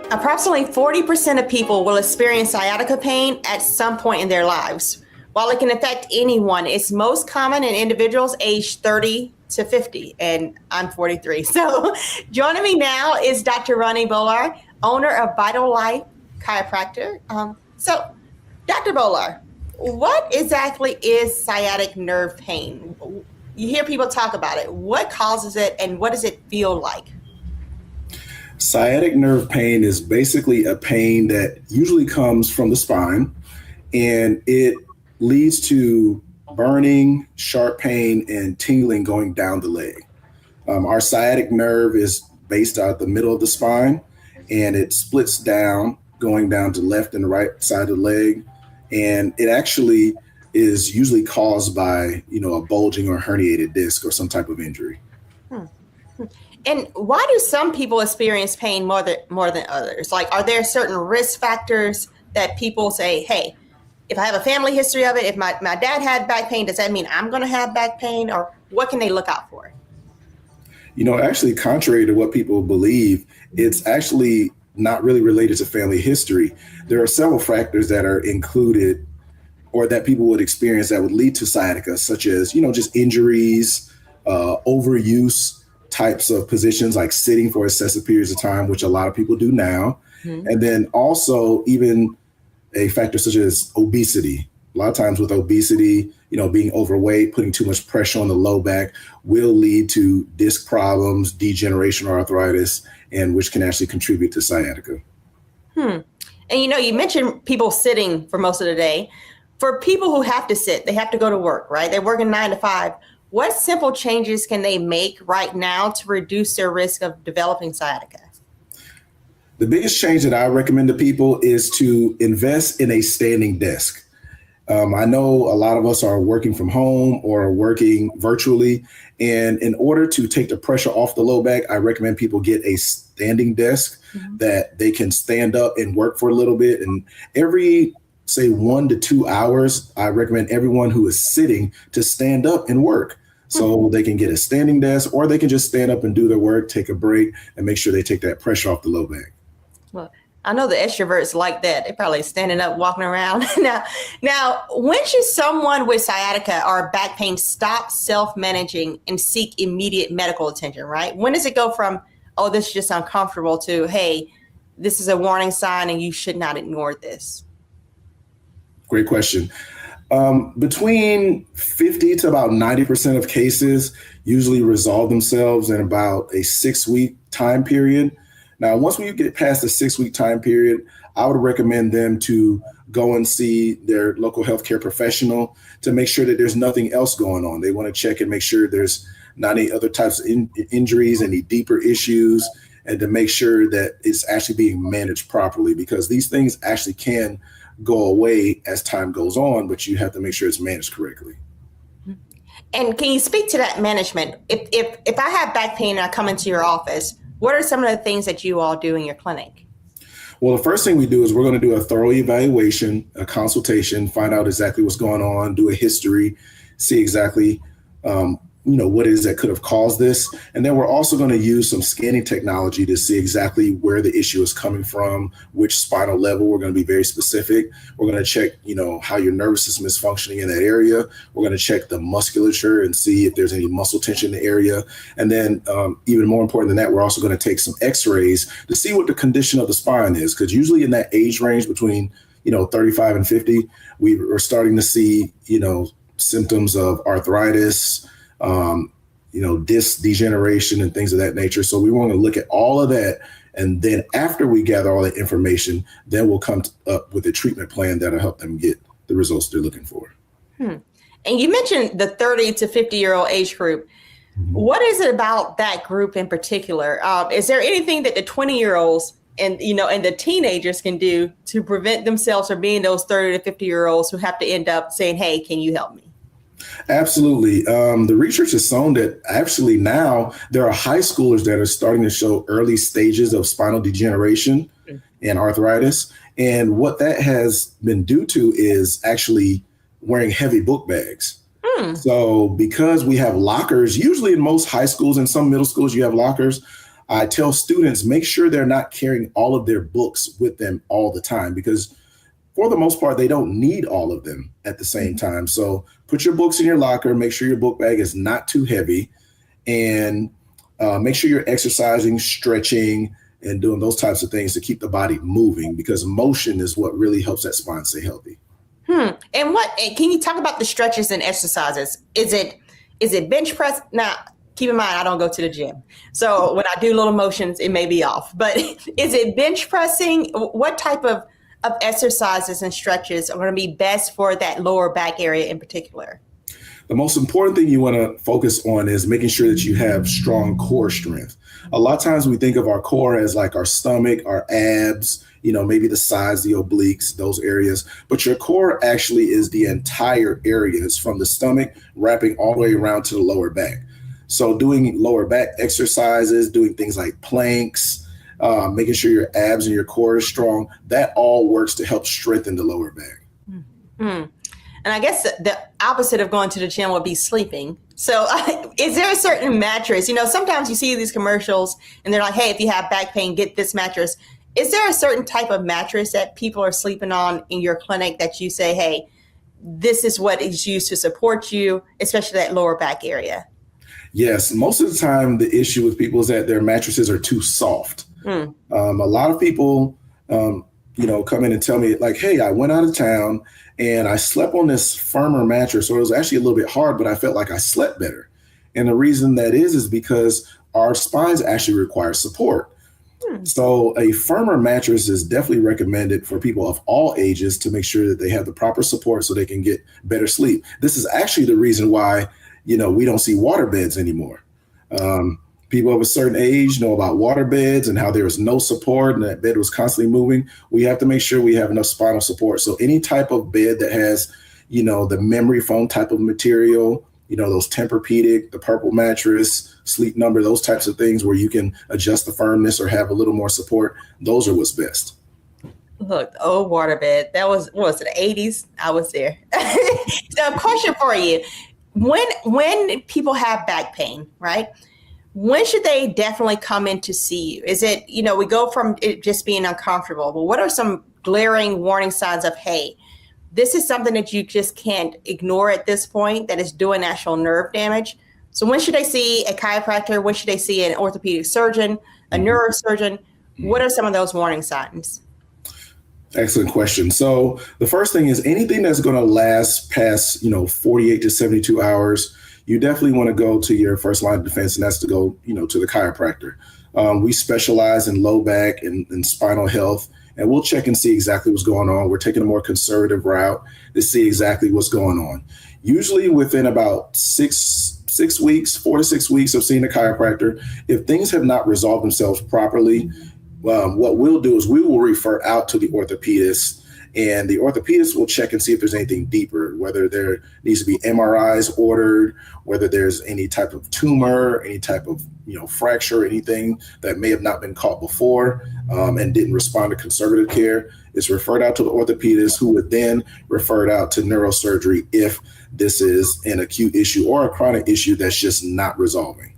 Approximately 40% of people will experience sciatica pain at some point in their lives. While it can affect anyone, it's most common in individuals aged 30 to 50, and I'm 43. So joining me now is Dr. Ronnie Bolar, owner of Vital Life Chiropractor. So Dr. Bolar, what exactly is sciatic nerve pain? You hear people talk about it. What causes it and what does it feel like? Sciatic nerve pain is basically a pain that usually comes from the spine, and it leads to burning, sharp pain, and tingling going down the leg. Our sciatic nerve is based out the middle of the spine, and it splits down, going down to the left and the right side of the leg. And it actually is usually caused by, a bulging or herniated disc or some type of injury. And why do some people experience pain more than others? Like, are there certain risk factors that people say, hey, if I have a family history of it, if my dad had back pain, does that mean I'm going to have back pain? Or what can they look out for? Actually, contrary to what people believe, it's actually not really related to family history. There are several factors that are included or that people would experience that would lead to sciatica, such as, just injuries, overuse, types of positions like sitting for excessive periods of time, which a lot of people do now. Mm-hmm. And then also even a factor such as obesity. A lot of times with obesity, being overweight, putting too much pressure on the low back will lead to disc problems, degeneration, or arthritis, and which can actually contribute to sciatica. And you mentioned people sitting for most of the day. For people who have to sit, they have to go to work, right? They're working 9 to 5. What simple changes can they make right now to reduce their risk of developing sciatica? The biggest change that I recommend to people is to invest in a standing desk. I know a lot of us are working from home or working virtually. And in order to take the pressure off the low back, I recommend people get a standing desk that they can stand up and work for a little bit. And every, say, 1 to 2 hours, I recommend everyone who is sitting to stand up and work. So they can get a standing desk, or they can just stand up and do their work, take a break, and make sure they take that pressure off the low back. Well, I know the extroverts like that. They're probably standing up, walking around. Now, when should someone with sciatica or back pain stop self-managing and seek immediate medical attention, right? When does it go from, oh, this is just uncomfortable, to, hey, this is a warning sign and you should not ignore this? Great question. Between 50 to about 90% of cases usually resolve themselves in about a 6-week time period. Now, once we get past the 6-week time period, I would recommend them to go and see their local healthcare professional to make sure that there's nothing else going on. They want to check and make sure there's not any other types of injuries, any deeper issues, and to make sure that it's actually being managed properly, because these things actually can go away as time goes on, but you have to make sure it's managed correctly. And can you speak to that management? If I have back pain and I come into your office, what are some of the things that you all do in your clinic? Well, the first thing we do is we're going to do a thorough evaluation, a consultation, find out exactly what's going on, do a history, see exactly what it is that could have caused this. And then we're also going to use some scanning technology to see exactly where the issue is coming from, which spinal level. We're going to be very specific. We're going to check, how your nervous system is functioning in that area. We're going to check the musculature and see if there's any muscle tension in the area. And then even more important than that, we're also going to take some x-rays to see what the condition of the spine is. Because usually in that age range between, 35 and 50, we're starting to see, symptoms of arthritis, disc degeneration and things of that nature. So we want to look at all of that. And then after we gather all that information, then we'll come up with a treatment plan that'll help them get the results they're looking for. And you mentioned the 30 to 50-year-old age group. What is it about that group in particular? Is there anything that the 20-year-olds and the teenagers can do to prevent themselves from being those 30 to 50-year-olds who have to end up saying, hey, can you help me? Absolutely. The research has shown that actually now there are high schoolers that are starting to show early stages of spinal degeneration and arthritis. And what that has been due to is actually wearing heavy book bags. So because we have lockers, usually in most high schools and some middle schools, you have lockers. I tell students, make sure they're not carrying all of their books with them all the time, because for the most part, they don't need all of them at the same time. So put your books in your locker, make sure your book bag is not too heavy, and make sure you're exercising, stretching, and doing those types of things to keep the body moving, because motion is what really helps that spine stay healthy. And can you talk about the stretches and exercises? Is it bench press? Now, keep in mind, I don't go to the gym. So when I do little motions, it may be off. But is it bench pressing? What type of exercises and stretches are going to be best for that lower back area in particular? The most important thing you want to focus on is making sure that you have strong core strength. A lot of times we think of our core as like our stomach, our abs, maybe the sides, the obliques, those areas. But your core actually is the entire area. It's from the stomach wrapping all the way around to the lower back. So doing lower back exercises, doing things like planks, making sure your abs and your core is strong, that all works to help strengthen the lower back. Mm-hmm. And I guess the opposite of going to the gym would be sleeping. So is there a certain mattress? Sometimes you see these commercials and they're like, hey, if you have back pain, get this mattress. Is there a certain type of mattress that people are sleeping on in your clinic that you say, hey, this is what is used to support you, especially that lower back area? Yes. Most of the time, the issue with people is that their mattresses are too soft. A lot of people, come in and tell me like, hey, I went out of town and I slept on this firmer mattress, or it was actually a little bit hard, but I felt like I slept better. And the reason that is because our spines actually require support. So a firmer mattress is definitely recommended for people of all ages to make sure that they have the proper support so they can get better sleep. This is actually the reason why, we don't see water beds anymore. People of a certain age know about water beds and how there was no support and that bed was constantly moving. We have to make sure we have enough spinal support. So any type of bed that has, the memory foam type of material, those Tempur-Pedic, the purple mattress, Sleep Number, those types of things where you can adjust the firmness or have a little more support, those are what's best. Look, the old water bed, that was, what was it, the 80s? I was there. So a question for you. When people have back pain, right? When should they definitely come in to see you? Is it, we go from it just being uncomfortable, but what are some glaring warning signs of, hey, this is something that you just can't ignore at this point that is doing actual nerve damage? So when should they see a chiropractor? When should they see an orthopedic surgeon, a neurosurgeon? What are some of those warning signs? Excellent question. So the first thing is anything that's going to last past, 48 to 72 hours, you definitely want to go to your first line of defense, and that's to go, to the chiropractor. We specialize in low back and spinal health, and we'll check and see exactly what's going on. We're taking a more conservative route to see exactly what's going on. Usually within about 4 to 6 weeks of seeing a chiropractor, if things have not resolved themselves properly, what we'll do is we will refer out to the orthopedist, and the orthopedist will check and see if there's anything deeper, whether there needs to be MRIs ordered, whether there's any type of tumor, any type of fracture, anything that may have not been caught before and didn't respond to conservative care. It's referred out to the orthopedist, who would then refer it out to neurosurgery if this is an acute issue or a chronic issue that's just not resolving.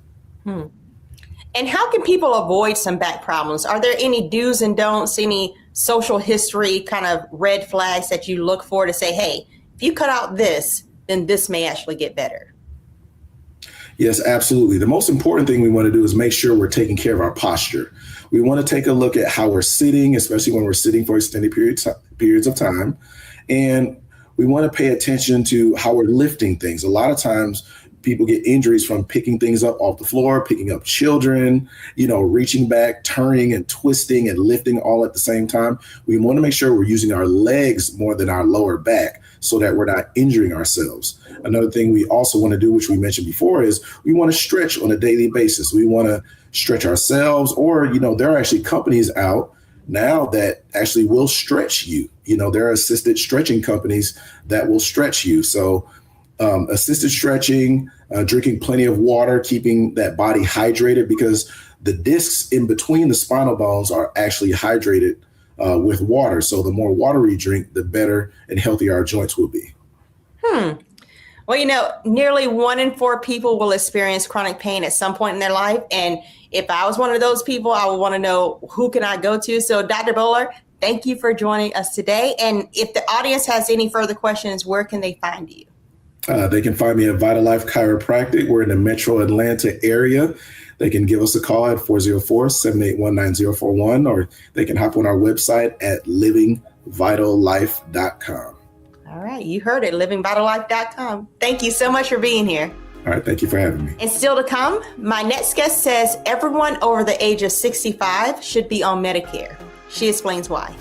And how can people avoid some back problems? Are there any do's and don'ts, any social history kind of red flags that you look for to say, hey, if you cut out this, then this may actually get better? Yes, absolutely. The most important thing we want to do is make sure we're taking care of our posture. We want to take a look at how we're sitting, especially when we're sitting for extended periods of time. And we want to pay attention to how we're lifting things. A lot of times people get injuries from picking things up off the floor, picking up children, reaching back, turning and twisting and lifting all at the same time. We want to make sure we're using our legs more than our lower back so that we're not injuring ourselves. Another thing we also want to do, which we mentioned before, is we want to stretch on a daily basis. We want to stretch ourselves, or, there are actually companies out now that actually will stretch you. There are assisted stretching companies that will stretch you. So assisted stretching, drinking plenty of water, keeping that body hydrated, because the discs in between the spinal bones are actually hydrated with water. So the more water we drink, the better and healthier our joints will be. Well, nearly 1 in 4 people will experience chronic pain at some point in their life. And if I was one of those people, I would want to know, who can I go to? So Dr. Bowler, thank you for joining us today. And if the audience has any further questions, where can they find you? They can find me at Vitalife Chiropractic. We're in the Metro Atlanta area. They can give us a call at 404-781-9041, or they can hop on our website at livingvitallife.com. All right, you heard it, livingvitallife.com. Thank you so much for being here. All right, thank you for having me. And still to come, my next guest says everyone over the age of 65 should be on Medicare. She explains why.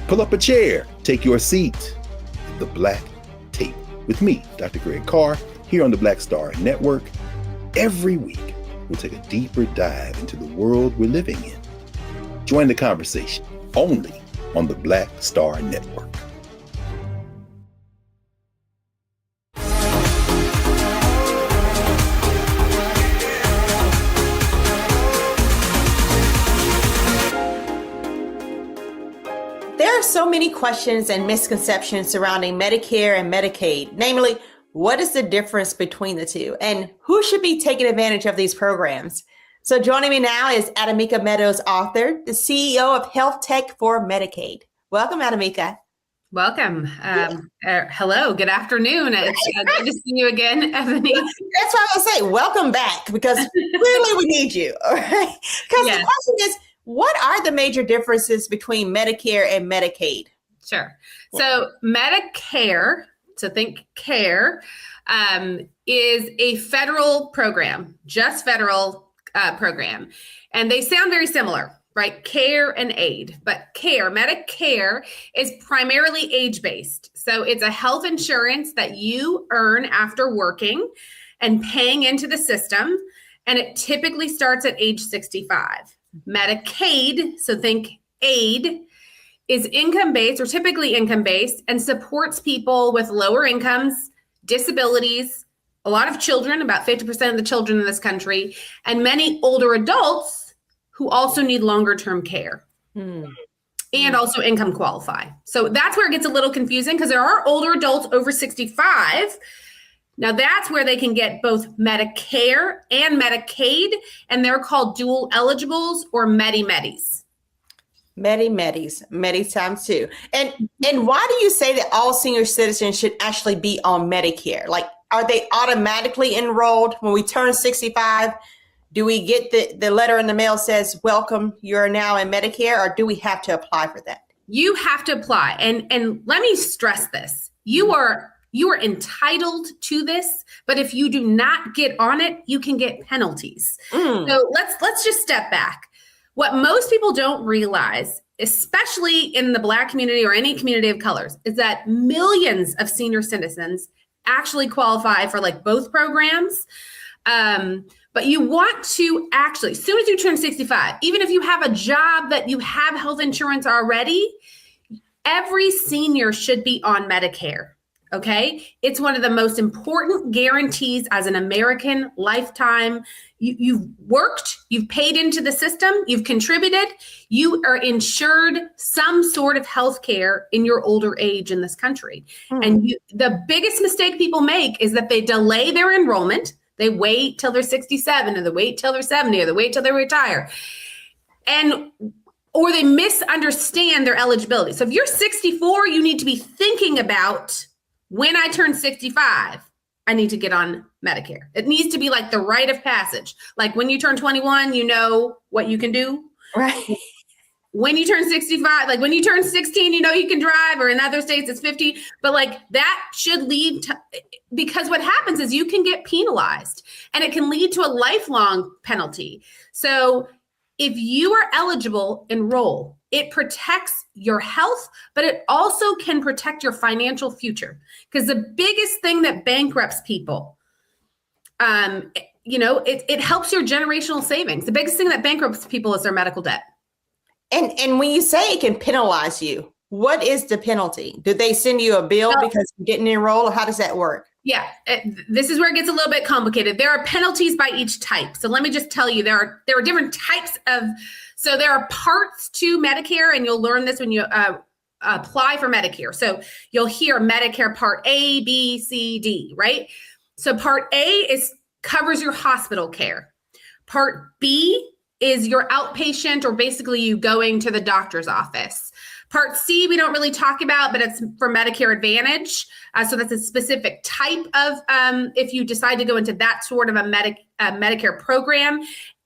Pull up a chair, take your seat. The Black Tape with me, Dr. Greg Carr, here on the Black Star Network. Every week, we'll take a deeper dive into the world we're living in. Join the conversation only on the Black Star Network. There are so many questions and misconceptions surrounding Medicare and Medicaid, namely, what is the difference between the two and who should be taking advantage of these programs? So joining me now is Adamika Meadows, author, the CEO of Health Tech for Medicaid. Welcome, Adamika. Welcome. Hello, good afternoon. It's good to see you again, Ebony. That's why I was saying welcome back, because clearly we need you. All right. Because The question is, what are the major differences between Medicare and Medicaid? Sure. So Medicare, so think care, is a federal program, just federal program. And they sound very similar, right? Care and aid. But Medicare is primarily age-based. So it's a health insurance that you earn after working and paying into the system. And it typically starts at age 65. Medicaid, so think aid, is income-based or typically income-based and supports people with lower incomes, disabilities, a lot of children, about 50% of the children in this country, and many older adults who also need longer-term care and also income qualify. So that's where it gets a little confusing, because there are older adults over 65. Now that's where they can get both Medicare and Medicaid, and they're called dual eligibles or Medi-Medis. Medi times two. And why do you say that all senior citizens should actually be on Medicare? Like, are they automatically enrolled when we turn 65? Do we get the letter in the mail says, welcome, you're now in Medicare, or do we have to apply for that? You have to apply. And let me stress this. You are entitled to this, but if you do not get on it, you can get penalties. So let's just step back. What most people don't realize, especially in the Black community or any community of colors, is that millions of senior citizens actually qualify for like both programs. But you want to actually, as soon as you turn 65, even if you have a job that you have health insurance already, every senior should be on Medicare. Okay. It's one of the most important guarantees as an American lifetime. You've worked, you've paid into the system, you've contributed, you are insured some sort of health care in your older age in this country. And the biggest mistake people make is that they delay their enrollment. They wait till they're 67 or they wait till they're 70 or they wait till they retire. Or they misunderstand their eligibility. So if you're 64, you need to be thinking about, when I turn 65, I need to get on Medicare. It needs to be like the rite of passage. Like when you turn 21, you know what you can do. Right. When you turn 65, like when you turn 16, you know you can drive, or in other states it's 50. But like that should lead to, because what happens is you can get penalized and it can lead to a lifelong penalty. So if you are eligible, enroll. It protects your health, but it also can protect your financial future. Because the biggest thing that bankrupts people, it helps your generational savings. The biggest thing that bankrupts people is their medical debt. And when you say it can penalize you, what is the penalty? Do they send you a bill because you didn't enroll, or how does that work? Yeah, this is where it gets a little bit complicated. There are penalties by each type. So let me just tell you, there are different types of. So there are parts to Medicare, and you'll learn this when you apply for Medicare. So you'll hear Medicare Part A, B, C, D, right? So Part A covers your hospital care. Part B is your outpatient, or basically you going to the doctor's office. Part C, we don't really talk about, but it's for Medicare Advantage. So that's a specific type of, if you decide to go into that sort of a Medicare program.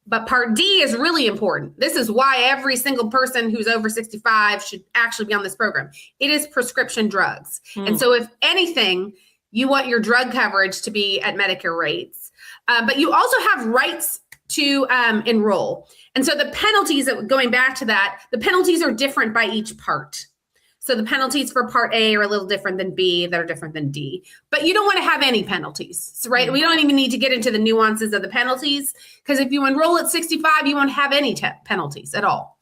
But Part D is really important. This is why every single person who's over 65 should actually be on this program. It is prescription drugs. And so if anything, you want your drug coverage to be at Medicare rates. But you also have rights to enroll. And so the penalties, going back to that, the penalties are different by each part. So the penalties for Part A are a little different than B, that are different than D. But you don't want to have any penalties, right? We don't even need to get into the nuances of the penalties, because if you enroll at 65, you won't have any penalties at all.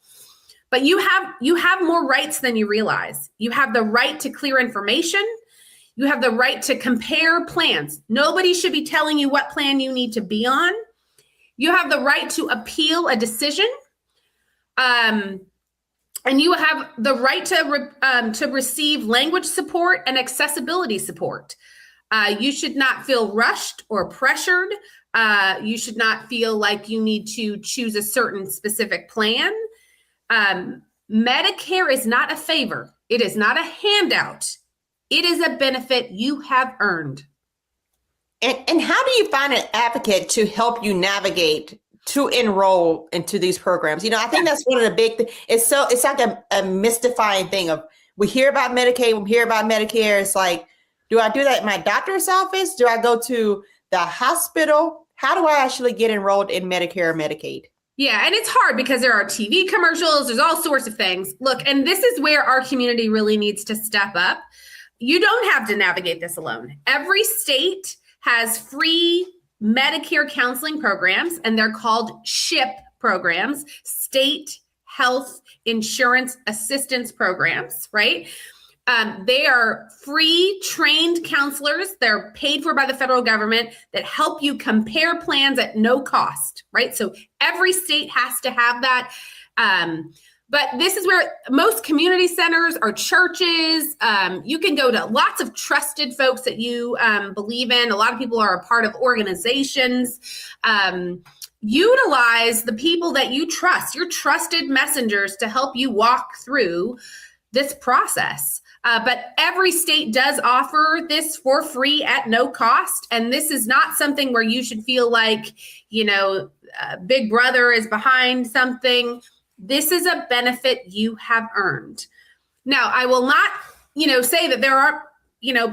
But you have more rights than you realize. You have the right to clear information. You have the right to compare plans. Nobody should be telling you what plan you need to be on. You have the right to appeal a decision, and you have the right to receive language support and accessibility support. You should not feel rushed or pressured. You should not feel like you need to choose a certain specific plan. Medicare is not a favor. It is not a handout. It is a benefit you have earned. And how do you find an advocate to help you navigate to enroll into these programs? You know, I think that's one of the big things. It's like a mystifying thing of, we hear about Medicaid, we hear about Medicare. It's like, do I do that at my doctor's office? Do I go to the hospital? How do I actually get enrolled in Medicare or Medicaid? Yeah, and it's hard because there are TV commercials, there's all sorts of things. Look, and this is where our community really needs to step up. You don't have to navigate this alone. Every state has free Medicare counseling programs, and they're called SHIP programs, State Health Insurance Assistance Programs, right? They are free trained counselors. They're paid for by the federal government that help you compare plans at no cost, right? So every state has to have that. But this is where most community centers or churches, you can go to lots of trusted folks that you believe in. A lot of people are a part of organizations. Utilize the people that you trust, your trusted messengers, to help you walk through this process. But every state does offer this for free at no cost. And this is not something where you should feel like, you know, Big Brother is behind something. This is a benefit you have earned. Now, I will not, say that there are,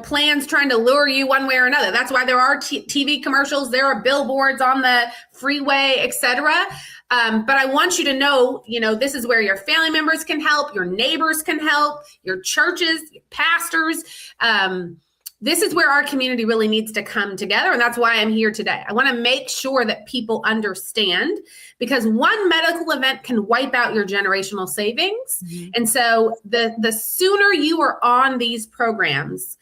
plans trying to lure you one way or another. That's why there are TV commercials, there are billboards on the freeway, et cetera. But I want you to know, this is where your family members can help, your neighbors can help, your churches, your pastors. This is where our community really needs to come together. And that's why I'm here today. I want to make sure that people understand, because one medical event can wipe out your generational savings. Mm-hmm. And so the sooner you are on these programs,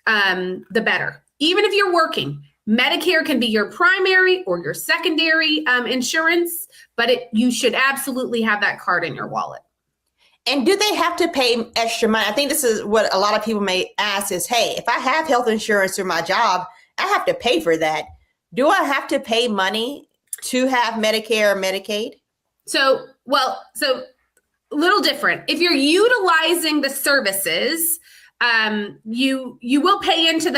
the better. Even if you're working, Medicare can be your primary or your secondary insurance, but you should absolutely have that card in your wallet. And do they have to pay extra money? I think this is what a lot of people may ask is, hey, if I have health insurance through my job, I have to pay for that. Do I have to pay money to have Medicare or Medicaid? So a little different. If you're utilizing the services, you will pay into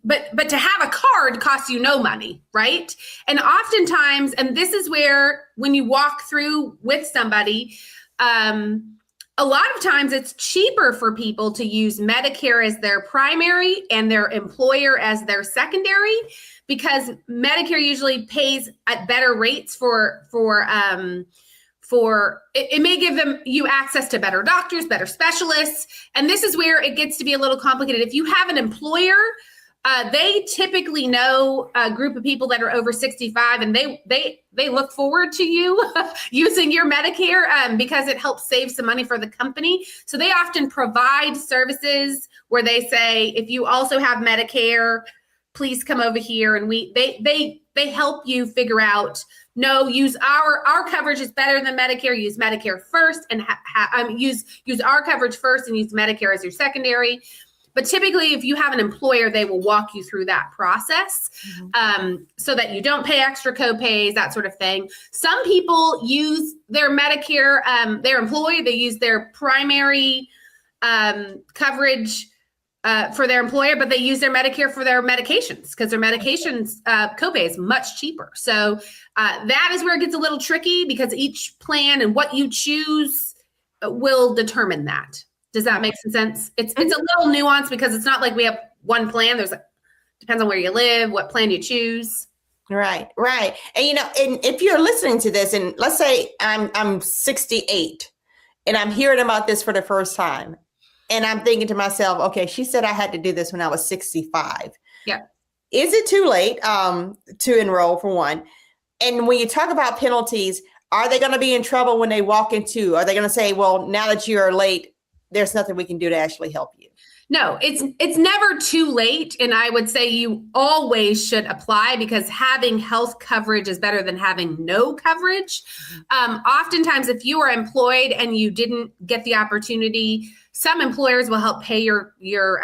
but to have a card costs you no money, right? And oftentimes, and this is where when you walk through with somebody, a lot of times it's cheaper for people to use Medicare as their primary and their employer as their secondary, because Medicare usually pays at better rates it may give you access to better doctors, better specialists. And this is where it gets to be a little complicated. If you have an employer, they typically know a group of people that are over 65, and they look forward to you using your Medicare because it helps save some money for the company. So they often provide services where they say, if you also have Medicare, please come over here. And they help you figure out no, use our coverage is better than Medicare. Use Medicare first and use our coverage first and use Medicare as your secondary. But typically, if you have an employer, they will walk you through that process so that you don't pay extra copays, that sort of thing. Some people use their Medicare, their employee, they use their primary coverage for their employer, but they use their Medicare for their medications because their medications copay is much cheaper. So that is where it gets a little tricky because each plan and what you choose will determine that. Does that make some sense? It's a little nuanced because it's not like we have one plan. Depends on where you live, what plan you choose. Right. And and if you're listening to this, and let's say I'm 68 and I'm hearing about this for the first time, and I'm thinking to myself, okay, she said I had to do this when I was 65. Yeah. Is it too late to enroll, for one? And when you talk about penalties, are they going to be in trouble when they walk into? Are they going to say, well, now that you're late, there's nothing we can do to actually help you? No, it's never too late. And I would say you always should apply because having health coverage is better than having no coverage. Oftentimes, if you are employed and you didn't get the opportunity, some employers will help pay your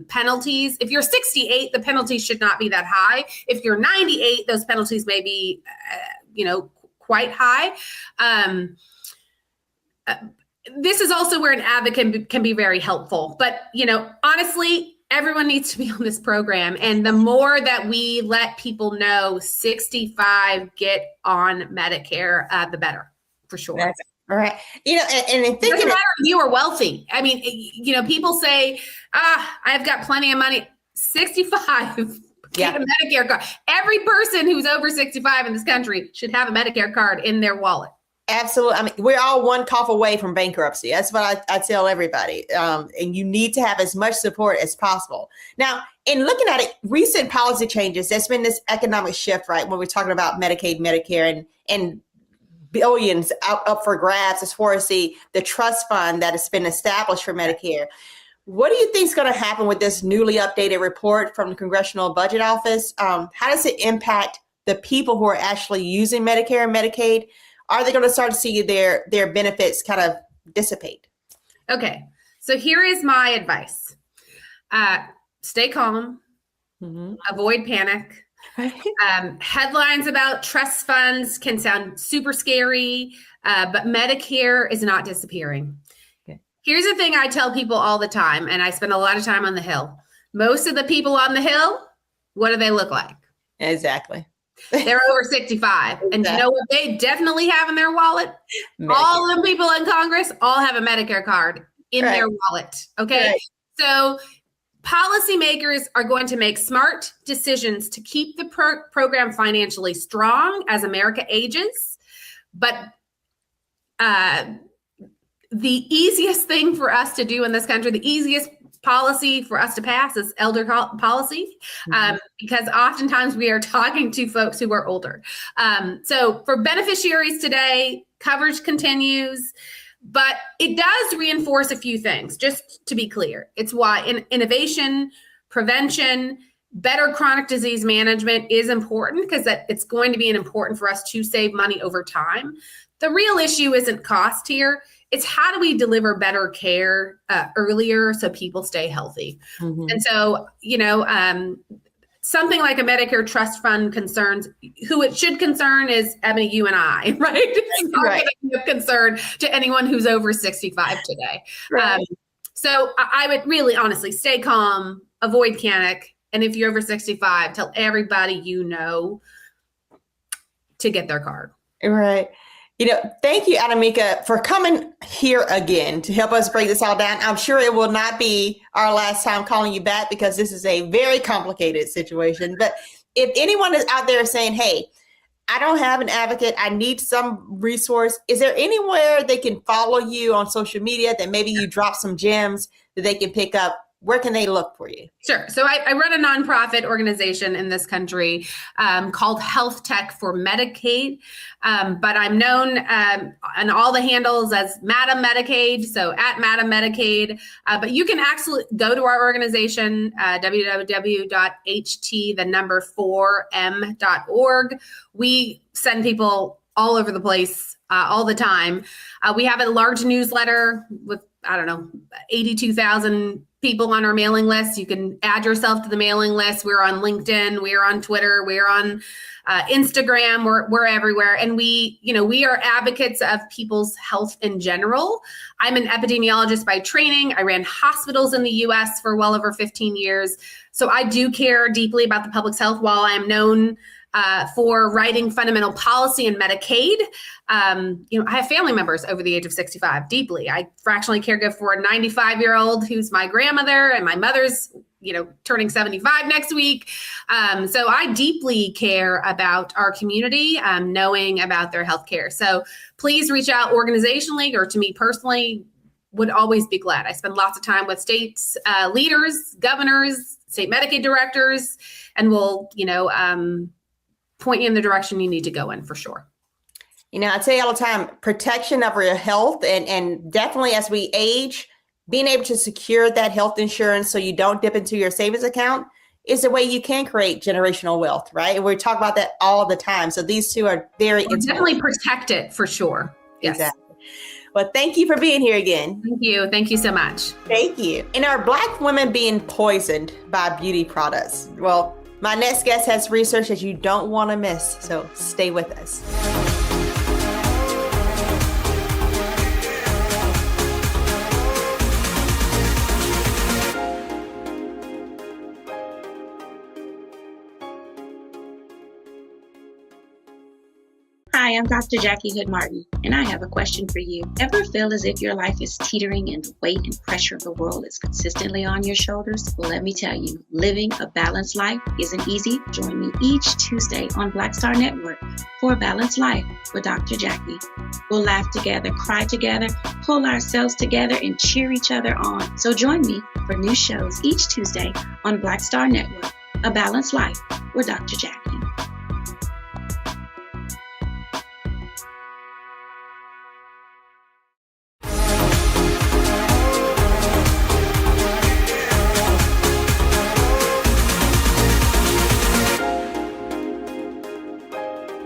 penalties. If you're 68, the penalties should not be that high. If you're 98, those penalties may be, quite high. This is also where an advocate can be very helpful. But, honestly, everyone needs to be on this program. And the more that we let people know 65, get on Medicare, the better, for sure. That's all right. And it doesn't matter if you are wealthy. I mean, people say, I've got plenty of money. 65, get a Medicare card. Every person who's over 65 in this country should have a Medicare card in their wallet. Absolutely. I mean, we're all one cough away from bankruptcy. That's what I tell everybody. And you need to have as much support as possible. Now, in looking at it, recent policy changes, there's been this economic shift, right? When we're talking about Medicaid, Medicare, and billions up for grabs as far as the trust fund that has been established for Medicare. What do you think is going to happen with this newly updated report from the Congressional Budget Office? How does it impact the people who are actually using Medicare and Medicaid? Are they going to start to see their benefits kind of dissipate? Okay, so here is my advice. Stay calm, avoid panic. Headlines about trust funds can sound super scary, but Medicare is not disappearing. Okay. Here's the thing I tell people all the time, and I spend a lot of time on the Hill. Most of the people on the Hill, what do they look like? Exactly. They're over 65. And you know what they definitely have in their wallet? Medicare. All of the people in Congress all have a Medicare card in their wallet. Okay. Right. So policymakers are going to make smart decisions to keep the program financially strong as America ages. But the easiest thing for us to do in this country, the easiest policy for us to pass is elder policy, because oftentimes we are talking to folks who are older. So for beneficiaries today, coverage continues, but it does reinforce a few things, just to be clear. It's why innovation, prevention, better chronic disease management is important because it's going to be important for us to save money over time. The real issue isn't cost here. It's how do we deliver better care earlier so people stay healthy? And so, something like a Medicare trust fund concerns, who it should concern is Ebony, you and I, right? It's not going to be of concern to anyone who's over 65 today. Right. So I would really honestly stay calm, avoid panic. And if you're over 65, tell everybody to get their card. Right. Thank you, Adamika, for coming here again to help us break this all down. I'm sure it will not be our last time calling you back because this is a very complicated situation. But if anyone is out there saying, hey, I don't have an advocate, I need some resource, is there anywhere they can follow you on social media that maybe you drop some gems that they can pick up where can they look for you? Sure. So I run a nonprofit organization in this country called Health Tech for Medicaid. But I'm known on all the handles as Madam Medicaid, so at Madam Medicaid. But you can actually go to our organization, www.ht4m.org. We send people all over the place all the time. We have a large newsletter with, 82,000 people on our mailing list. You can add yourself to the mailing list. We're on LinkedIn. We're on Twitter. We're on Instagram. We're everywhere. And we are advocates of people's health in general. I'm an epidemiologist by training. I ran hospitals in the US for well over 15 years. So I do care deeply about the public's health. While I am known for writing fundamental policy in Medicaid, I have family members over the age of 65 deeply. I fractionally caregive for a 95-year-old who's my grandmother, and my mother's, turning 75 next week. So I deeply care about our community, knowing about their healthcare. So please reach out organizationally or to me personally. Would always be glad. I spend lots of time with states, leaders, governors, state Medicaid directors, and we'll, point you in the direction you need to go in for sure. I tell you all the time, protection of your health and definitely as we age, being able to secure that health insurance so you don't dip into your savings account is a way you can create generational wealth, right? And we talk about that all the time. So these two are very definitely protect it for sure. Yes. Exactly. Well, thank you for being here again. Thank you. Thank you so much. Thank you. And are Black women being poisoned by beauty products? Well, my next guest has research that you don't want to miss, so stay with us. Hi, I'm Dr. Jackie Hood Martin, and I have a question for you. Ever feel as if your life is teetering and the weight and pressure of the world is consistently on your shoulders? Well, let me tell you, living a balanced life isn't easy. Join me each Tuesday on Black Star Network for A Balanced Life with Dr. Jackie. We'll laugh together, cry together, pull ourselves together, and cheer each other on. So join me for new shows each Tuesday on Black Star Network, A Balanced Life with Dr. Jackie.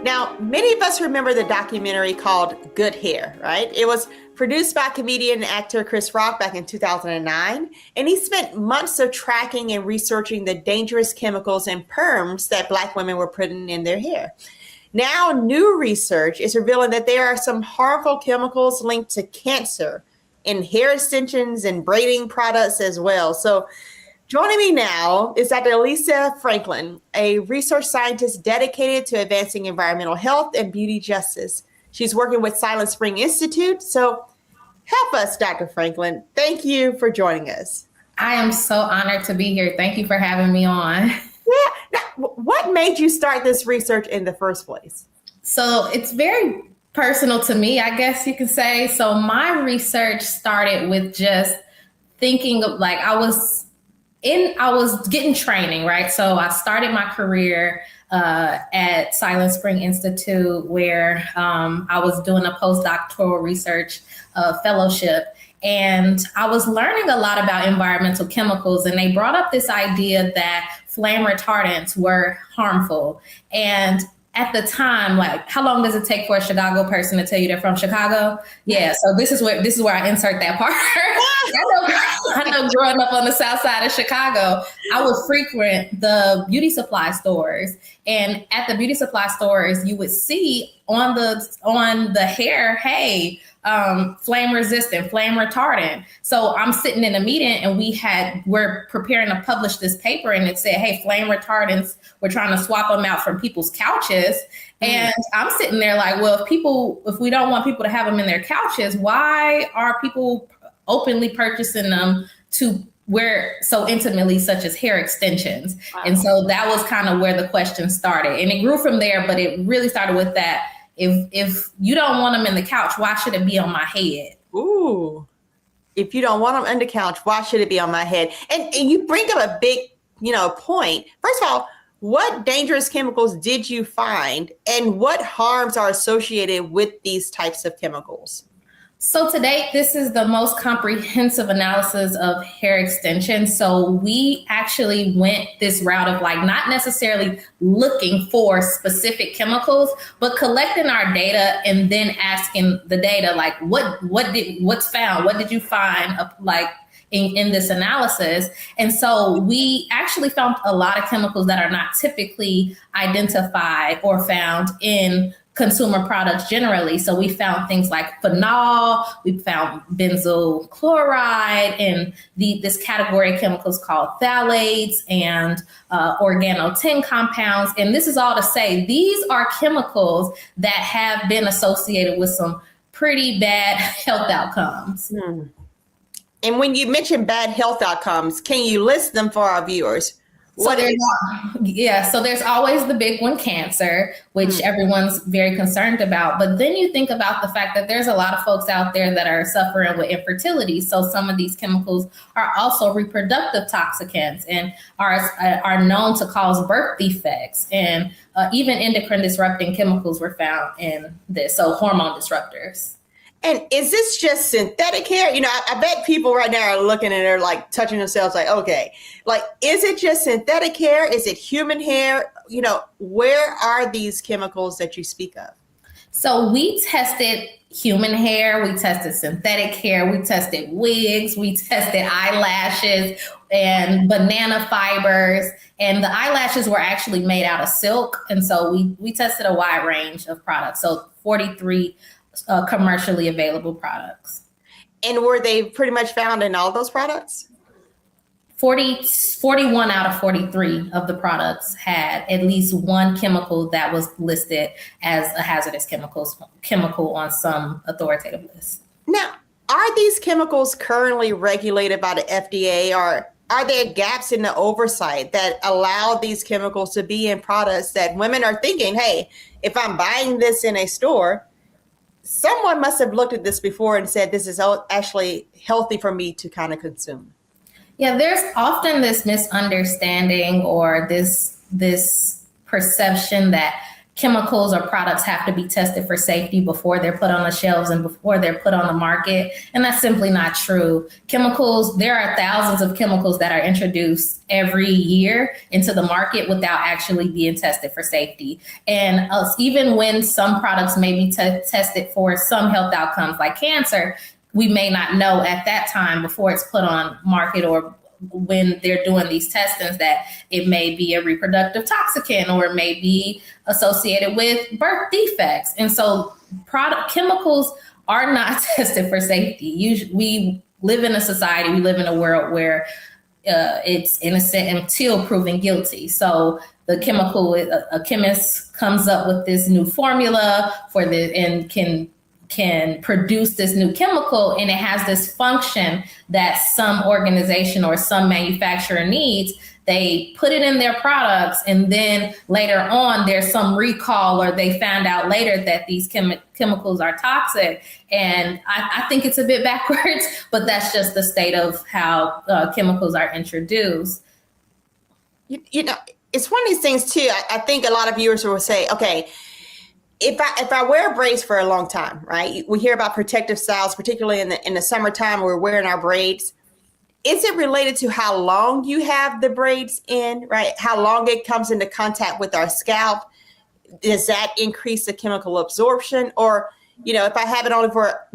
Now, many of us remember the documentary called Good Hair, right? It was produced by comedian and actor Chris Rock back in 2009, and he spent months of tracking and researching the dangerous chemicals and perms that Black women were putting in their hair. Now, new research is revealing that there are some harmful chemicals linked to cancer in hair extensions and braiding products as well. So joining me now is Dr. Lisa Franklin, a research scientist dedicated to advancing environmental health and beauty justice. She's working with Silent Spring Institute. So help us, Dr. Franklin. Thank you for joining us. I am so honored to be here. Thank you for having me on. Yeah. Now, what made you start this research in the first place? So it's very personal to me, I guess you could say. So my research started with just thinking of I was getting training, right? So I started my career at Silent Spring Institute, where I was doing a postdoctoral research fellowship. And I was learning a lot about environmental chemicals, and they brought up this idea that flame retardants were harmful. And at the time, how long does it take for a Chicago person to tell you they're from Chicago? Yeah, so this is where I insert that part. I know growing up on the south side of Chicago, I would frequent the beauty supply stores. And at the beauty supply stores, you would see on the hair, hey, flame resistant, flame retardant. So I'm sitting in a meeting and we're preparing to publish this paper, and it said, hey, flame retardants, we're trying to swap them out from people's couches. And I'm sitting there well, if we don't want people to have them in their couches, why are people openly purchasing them to wear so intimately, such as hair extensions? Wow. And so that was kind of where the question started, and it grew from there, but it really started with that. If you don't want them in the couch, why should it be on my head? Ooh, If you don't want them on the couch, why should it be on my head? And you bring up a big, point. First of all, what dangerous chemicals did you find, and what harms are associated with these types of chemicals? So to date, this is the most comprehensive analysis of hair extension. So we actually went this route of not necessarily looking for specific chemicals, but collecting our data and then asking the data, what's found? What did you find in this analysis? And so we actually found a lot of chemicals that are not typically identified or found in consumer products generally. So we found things like phenol, we found benzoyl chloride, and this category of chemicals called phthalates and organotin compounds. And this is all to say, these are chemicals that have been associated with some pretty bad health outcomes. And when you mention bad health outcomes, can you list them for our viewers? So there's always the big one, cancer, which everyone's very concerned about. But then you think about the fact that there's a lot of folks out there that are suffering with infertility. So some of these chemicals are also reproductive toxicants and are known to cause birth defects. And even endocrine disrupting chemicals were found in this. So hormone disruptors. And is this just synthetic hair? I bet people right now are looking and they're touching themselves okay, is it just synthetic hair? Is it human hair? Where are these chemicals that you speak of? So we tested human hair, we tested synthetic hair, we tested wigs, we tested eyelashes and banana fibers. And the eyelashes were actually made out of silk. And so we tested a wide range of products. So 43 commercially available products. And were they pretty much found in all those products? 41 out of 43 of the products had at least one chemical that was listed as a hazardous chemical on some authoritative list. Now, are these chemicals currently regulated by the FDA, or are there gaps in the oversight that allow these chemicals to be in products that women are thinking, hey, if I'm buying this in a store, someone must have looked at this before and said, this is actually healthy for me to kind of consume? Yeah, there's often this misunderstanding or this perception that chemicals or products have to be tested for safety before they're put on the shelves and before they're put on the market. And that's simply not true. Chemicals, there are thousands of chemicals that are introduced every year into the market without actually being tested for safety. And even when some products may be tested for some health outcomes like cancer, we may not know at that time before it's put on market or when they're doing these testings that it may be a reproductive toxicant or it may be associated with birth defects. And so chemicals are not tested for safety. Usually, we live in a society, we live in a world where it's innocent until proven guilty. So the a chemist comes up with this new formula and can produce this new chemical, and it has this function that some organization or some manufacturer needs. They put it in their products, and then later on there's some recall, or they found out later that these chemicals are toxic. And I think it's a bit backwards, but that's just the state of how chemicals are introduced. It's one of these things too. I think a lot of viewers will say, okay, if I wear braids for a long time, right? We hear about protective styles, particularly in the summertime, we're wearing our braids. Is it related to how long you have the braids in, right? How long it comes into contact with our scalp? Does that increase the chemical absorption? Or, if I have it only for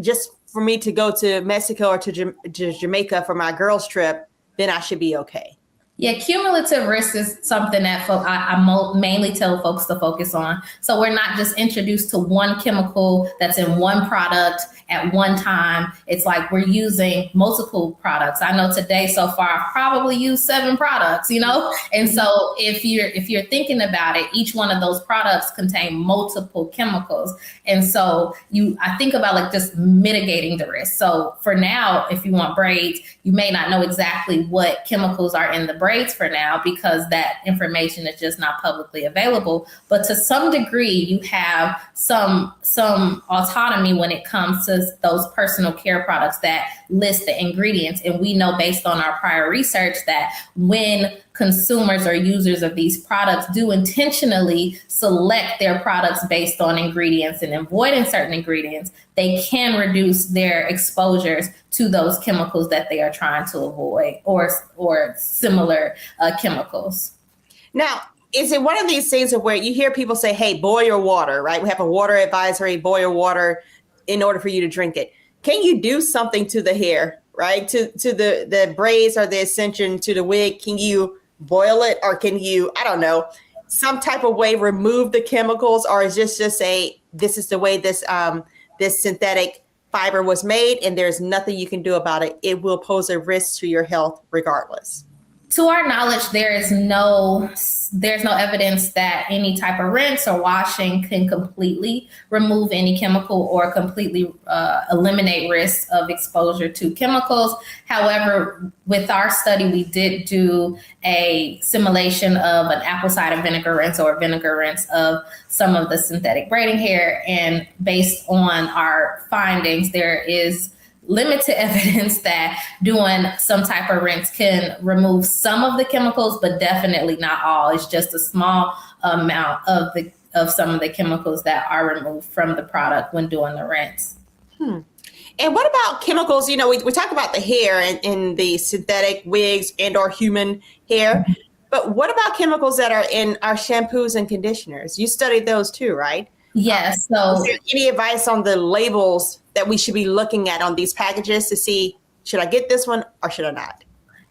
me to go to Mexico or to Jamaica for my girls trip, then I should be okay. Yeah, cumulative risk is something that I mainly tell folks to focus on. So we're not just introduced to one chemical that's in one product at one time. It's like we're using multiple products. I know today so far I've probably used 7 products, And so if you're thinking about it, each one of those products contain multiple chemicals. And so I think about just mitigating the risk. So for now, if you want braids, you may not know exactly what chemicals are in the braids for now because that information is just not publicly available. But to some degree, you have some autonomy when it comes to those personal care products that list the ingredients. And we know based on our prior research that when consumers or users of these products do intentionally select their products based on ingredients and avoiding certain ingredients, they can reduce their exposures to those chemicals that they are trying to avoid or similar chemicals. Now, is it one of these things where you hear people say, hey, boil your water, right? We have a water advisory, boil your water in order for you to drink it. Can you do something to the hair, right? To the braids or the extension to the wig? Can you boil it, or can you, I don't know, some type of way remove the chemicals? Or is this just this is the way this synthetic fiber was made and there's nothing you can do about it? It will pose a risk to your health regardless. To our knowledge, there's no evidence that any type of rinse or washing can completely remove any chemical or completely eliminate risk of exposure to chemicals. However, with our study, we did do a simulation of an apple cider vinegar rinse or vinegar rinse of some of the synthetic braiding hair. And based on our findings, there is limited evidence that doing some type of rinse can remove some of the chemicals, but definitely not all. It's just a small amount of some of the chemicals that are removed from the product when doing the rinse. And what about chemicals? You know, we talk about the hair in the synthetic wigs and or human hair, but what about chemicals that are in our shampoos and conditioners? You studied those too, right? Yes. So is there any advice on the labels that we should be looking at on these packages to see, should I get this one or should I not?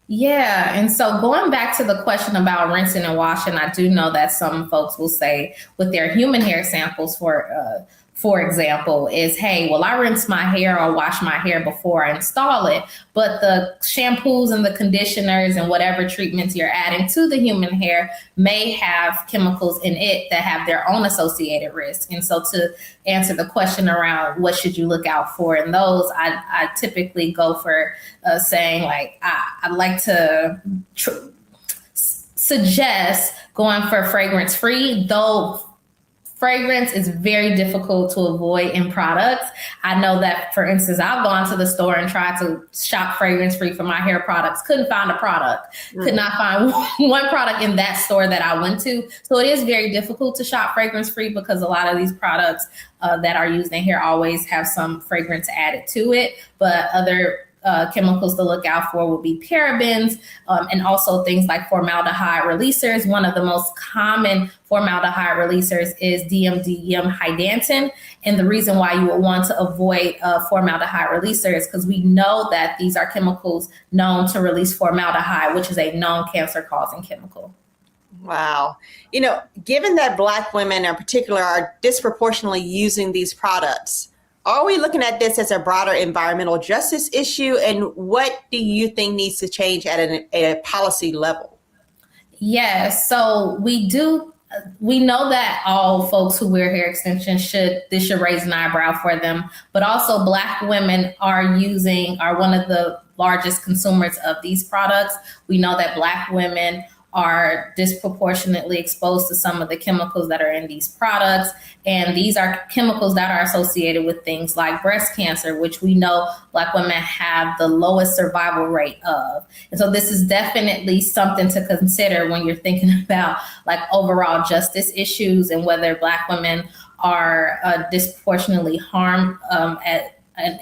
Yeah. And so going back to the question about rinsing and washing, I do know that some folks will say with their human hair samples, for example, is, hey, well, I rinse my hair or wash my hair before I install it. But the shampoos and the conditioners and whatever treatments you're adding to the human hair may have chemicals in it that have their own associated risk. And so to answer the question around what should you look out for in those, I typically go for saying, like, I'd like to suggest going for fragrance free, though fragrance is very difficult to avoid in products. I know that, for instance, I've gone to the store and tried to shop fragrance free for my hair products. Couldn't find a product. Could not find one product in that store that I went to. So it is very difficult to shop fragrance free because a lot of these products that are used in hair always have some fragrance added to it. But other chemicals to look out for would be parabens and also things like formaldehyde releasers. One of the most common formaldehyde releasers is dimethylamidate. And the reason why you would want to avoid formaldehyde releaser is because we know that these are chemicals known to release formaldehyde, which is a known cancer-causing chemical. Wow. You know, given that Black women in particular are disproportionately using these products, are we looking at this as a broader environmental justice issue? And what do you think needs to change at a policy level? Yes. So we know that all folks who wear hair extensions should raise an eyebrow for them, but also Black women are one of the largest consumers of these products. We know that Black women are disproportionately exposed to some of the chemicals that are in these products. And these are chemicals that are associated with things like breast cancer, which we know Black women have the lowest survival rate of. And so this is definitely something to consider when you're thinking about like overall justice issues and whether Black women are disproportionately harmed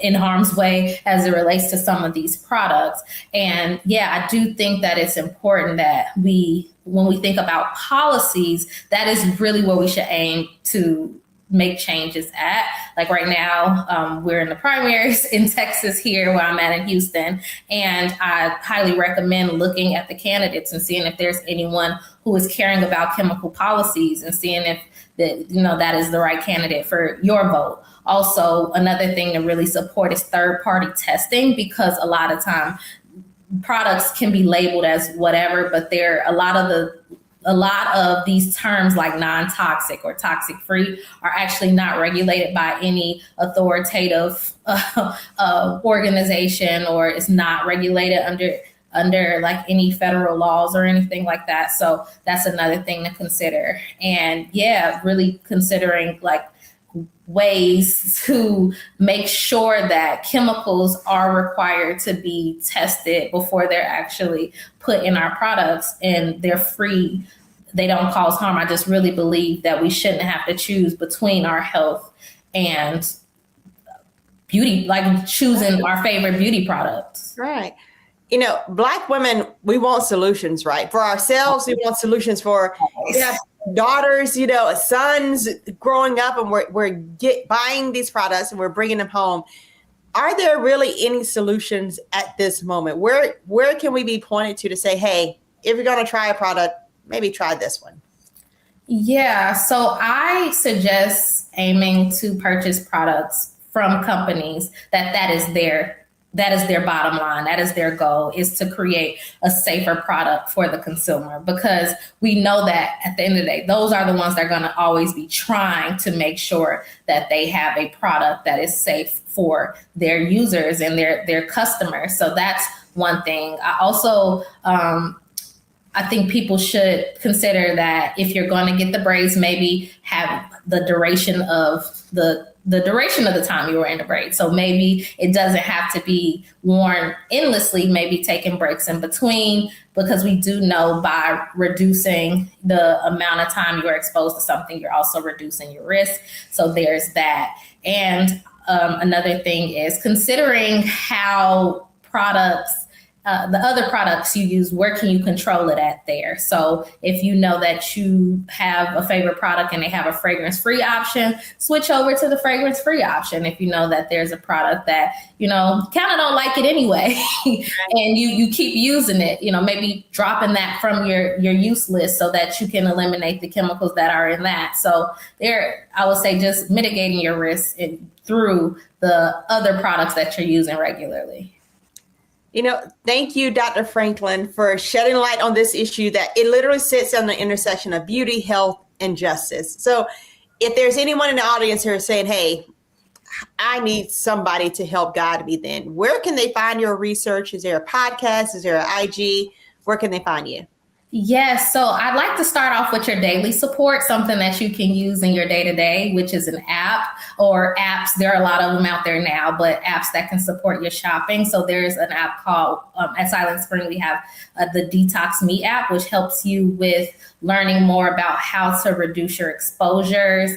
in harm's way as it relates to some of these products. And yeah, I do think that it's important that when we think about policies, that is really where we should aim to make changes at. Like right now, we're in the primaries in Texas here where I'm at in Houston. And I highly recommend looking at the candidates and seeing if there's anyone who is caring about chemical policies and seeing if that is the right candidate for your vote. Also, another thing to really support is third-party testing, because a lot of time products can be labeled as whatever, but there are a lot of these terms like non-toxic or toxic-free are actually not regulated by any authoritative organization, or is not regulated under under like any federal laws or anything like that. So that's another thing to consider. And yeah, really considering like ways to make sure that chemicals are required to be tested before they're actually put in our products, and they're free. They don't cause harm. I just really believe that we shouldn't have to choose between our health and beauty, like choosing our favorite beauty products. Right. You know, Black women, we want solutions, right? For ourselves, we want solutions for, we have daughters, you know, sons growing up, and we're buying these products and we're bringing them home. Are there really any solutions at this moment? Where can we be pointed to say, hey, if you're going to try a product, maybe try this one? Yeah, so I suggest aiming to purchase products from companies that is their bottom line. That is their goal, is to create a safer product for the consumer, because we know that at the end of the day, those are the ones that are going to always be trying to make sure that they have a product that is safe for their users and their customers. So that's one thing. I also, I think people should consider that if you're going to get the braids, maybe have the duration of the time you were in the braid. So maybe it doesn't have to be worn endlessly, maybe taking breaks in between, because we do know by reducing the amount of time you're exposed to something, you're also reducing your risk. So there's that. And another thing is considering how the other products you use, where can you control it at there? So if you know that you have a favorite product and they have a fragrance-free option, switch over to the fragrance-free option. If you know that there's a product that, you know, kind of don't like it anyway, and you keep using it, you know, maybe dropping that from your use list so that you can eliminate the chemicals that are in that. So I would say just mitigating your risk through the other products that you're using regularly. You know, thank you, Dr. Franklin, for shedding light on this issue that it literally sits on the intersection of beauty, health, and justice. So if there's anyone in the audience who is saying, hey, I need somebody to help guide me, then where can they find your research? Is there a podcast? Is there an IG? Where can they find you? Yes. So I'd like to start off with your daily support, something that you can use in your day-to-day, which is an app or apps. There are a lot of them out there now, but apps that can support your shopping. So there's an app called, at Silent Spring, we have the Detox Me app, which helps you with learning more about how to reduce your exposures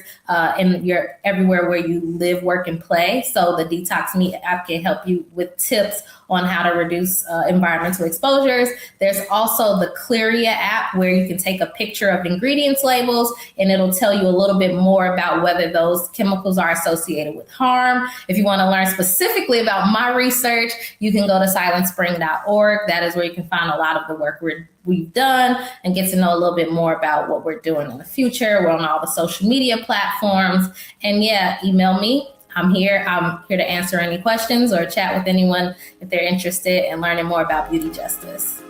in your everywhere where you live, work, and play. So the Detox Me app can help you with tips on how to reduce environmental exposures. There's also the Clearia app, where you can take a picture of ingredients labels and it'll tell you a little bit more about whether those chemicals are associated with harm. If you want to learn specifically about my research, you can go to silentspring.org. That is where you can find a lot of the work we've done and get to know a little bit more about what we're doing in the future. We're on all the social media platforms. And yeah, email me. I'm here to answer any questions or chat with anyone if they're interested in learning more about beauty justice.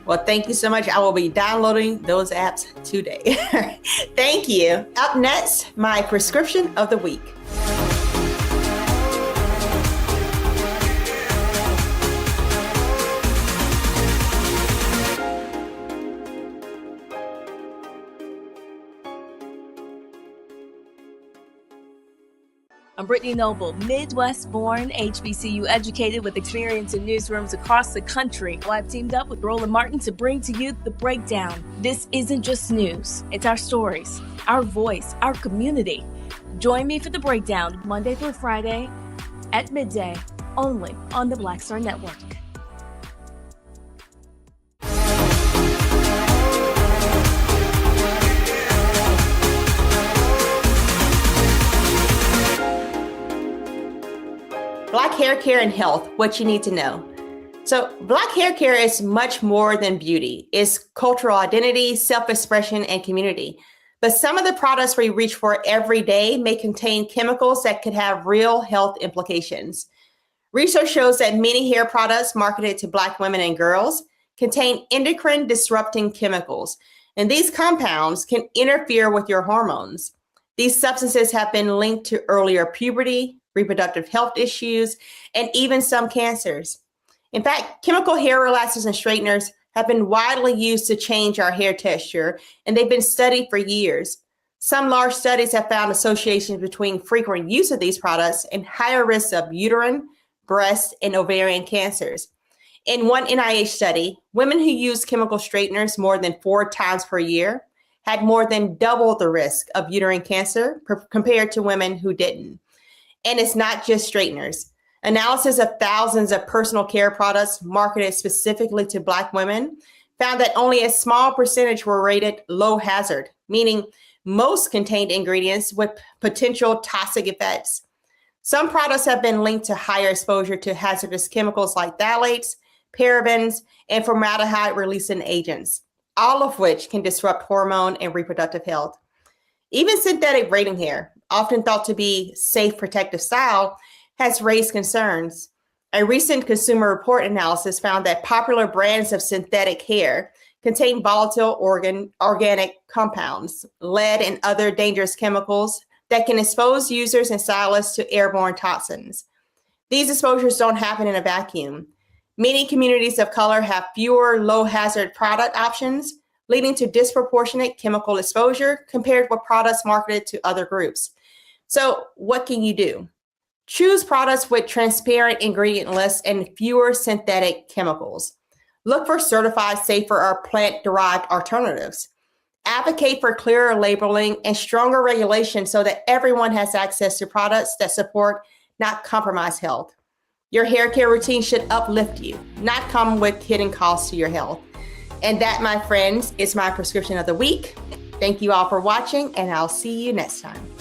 Well, thank you so much. I will be downloading those apps today. Thank you. Up next, my prescription of the week. I'm Brittany Noble, Midwest-born, HBCU educated with experience in newsrooms across the country. Well, I've teamed up with Roland Martin to bring to you The Breakdown. This isn't just news. It's our stories, our voice, our community. Join me for The Breakdown, Monday through Friday at midday, only on the Black Star Network. Black hair care and health, what you need to know. So Black hair care is much more than beauty. It's cultural identity, self-expression, and community. But some of the products we reach for every day may contain chemicals that could have real health implications. Research shows that many hair products marketed to Black women and girls contain endocrine disrupting chemicals, and these compounds can interfere with your hormones. These substances have been linked to earlier puberty, reproductive health issues, and even some cancers. In fact, chemical hair relaxers and straighteners have been widely used to change our hair texture, and they've been studied for years. Some large studies have found associations between frequent use of these products and higher risks of uterine, breast, and ovarian cancers. In one NIH study, women who used chemical straighteners more than 4 times per year had more than double the risk of uterine cancer compared to women who didn't. And it's not just straighteners. Analysis of thousands of personal care products marketed specifically to Black women found that only a small percentage were rated low hazard, meaning most contained ingredients with potential toxic effects. Some products have been linked to higher exposure to hazardous chemicals like phthalates, parabens, and formaldehyde-releasing agents, all of which can disrupt hormone and reproductive health. Even synthetic braiding hair, often thought to be safe protective style, has raised concerns. A recent Consumer Report analysis found that popular brands of synthetic hair contain volatile organic compounds, lead, and other dangerous chemicals that can expose users and stylists to airborne toxins. These exposures don't happen in a vacuum. Many communities of color have fewer low-hazard product options, leading to disproportionate chemical exposure compared with products marketed to other groups. So what can you do? Choose products with transparent ingredient lists and fewer synthetic chemicals. Look for certified safer or plant-derived alternatives. Advocate for clearer labeling and stronger regulation so that everyone has access to products that support, not compromise health. Your hair care routine should uplift you, not come with hidden costs to your health. And that, my friends, is my prescription of the week. Thank you all for watching, and I'll see you next time.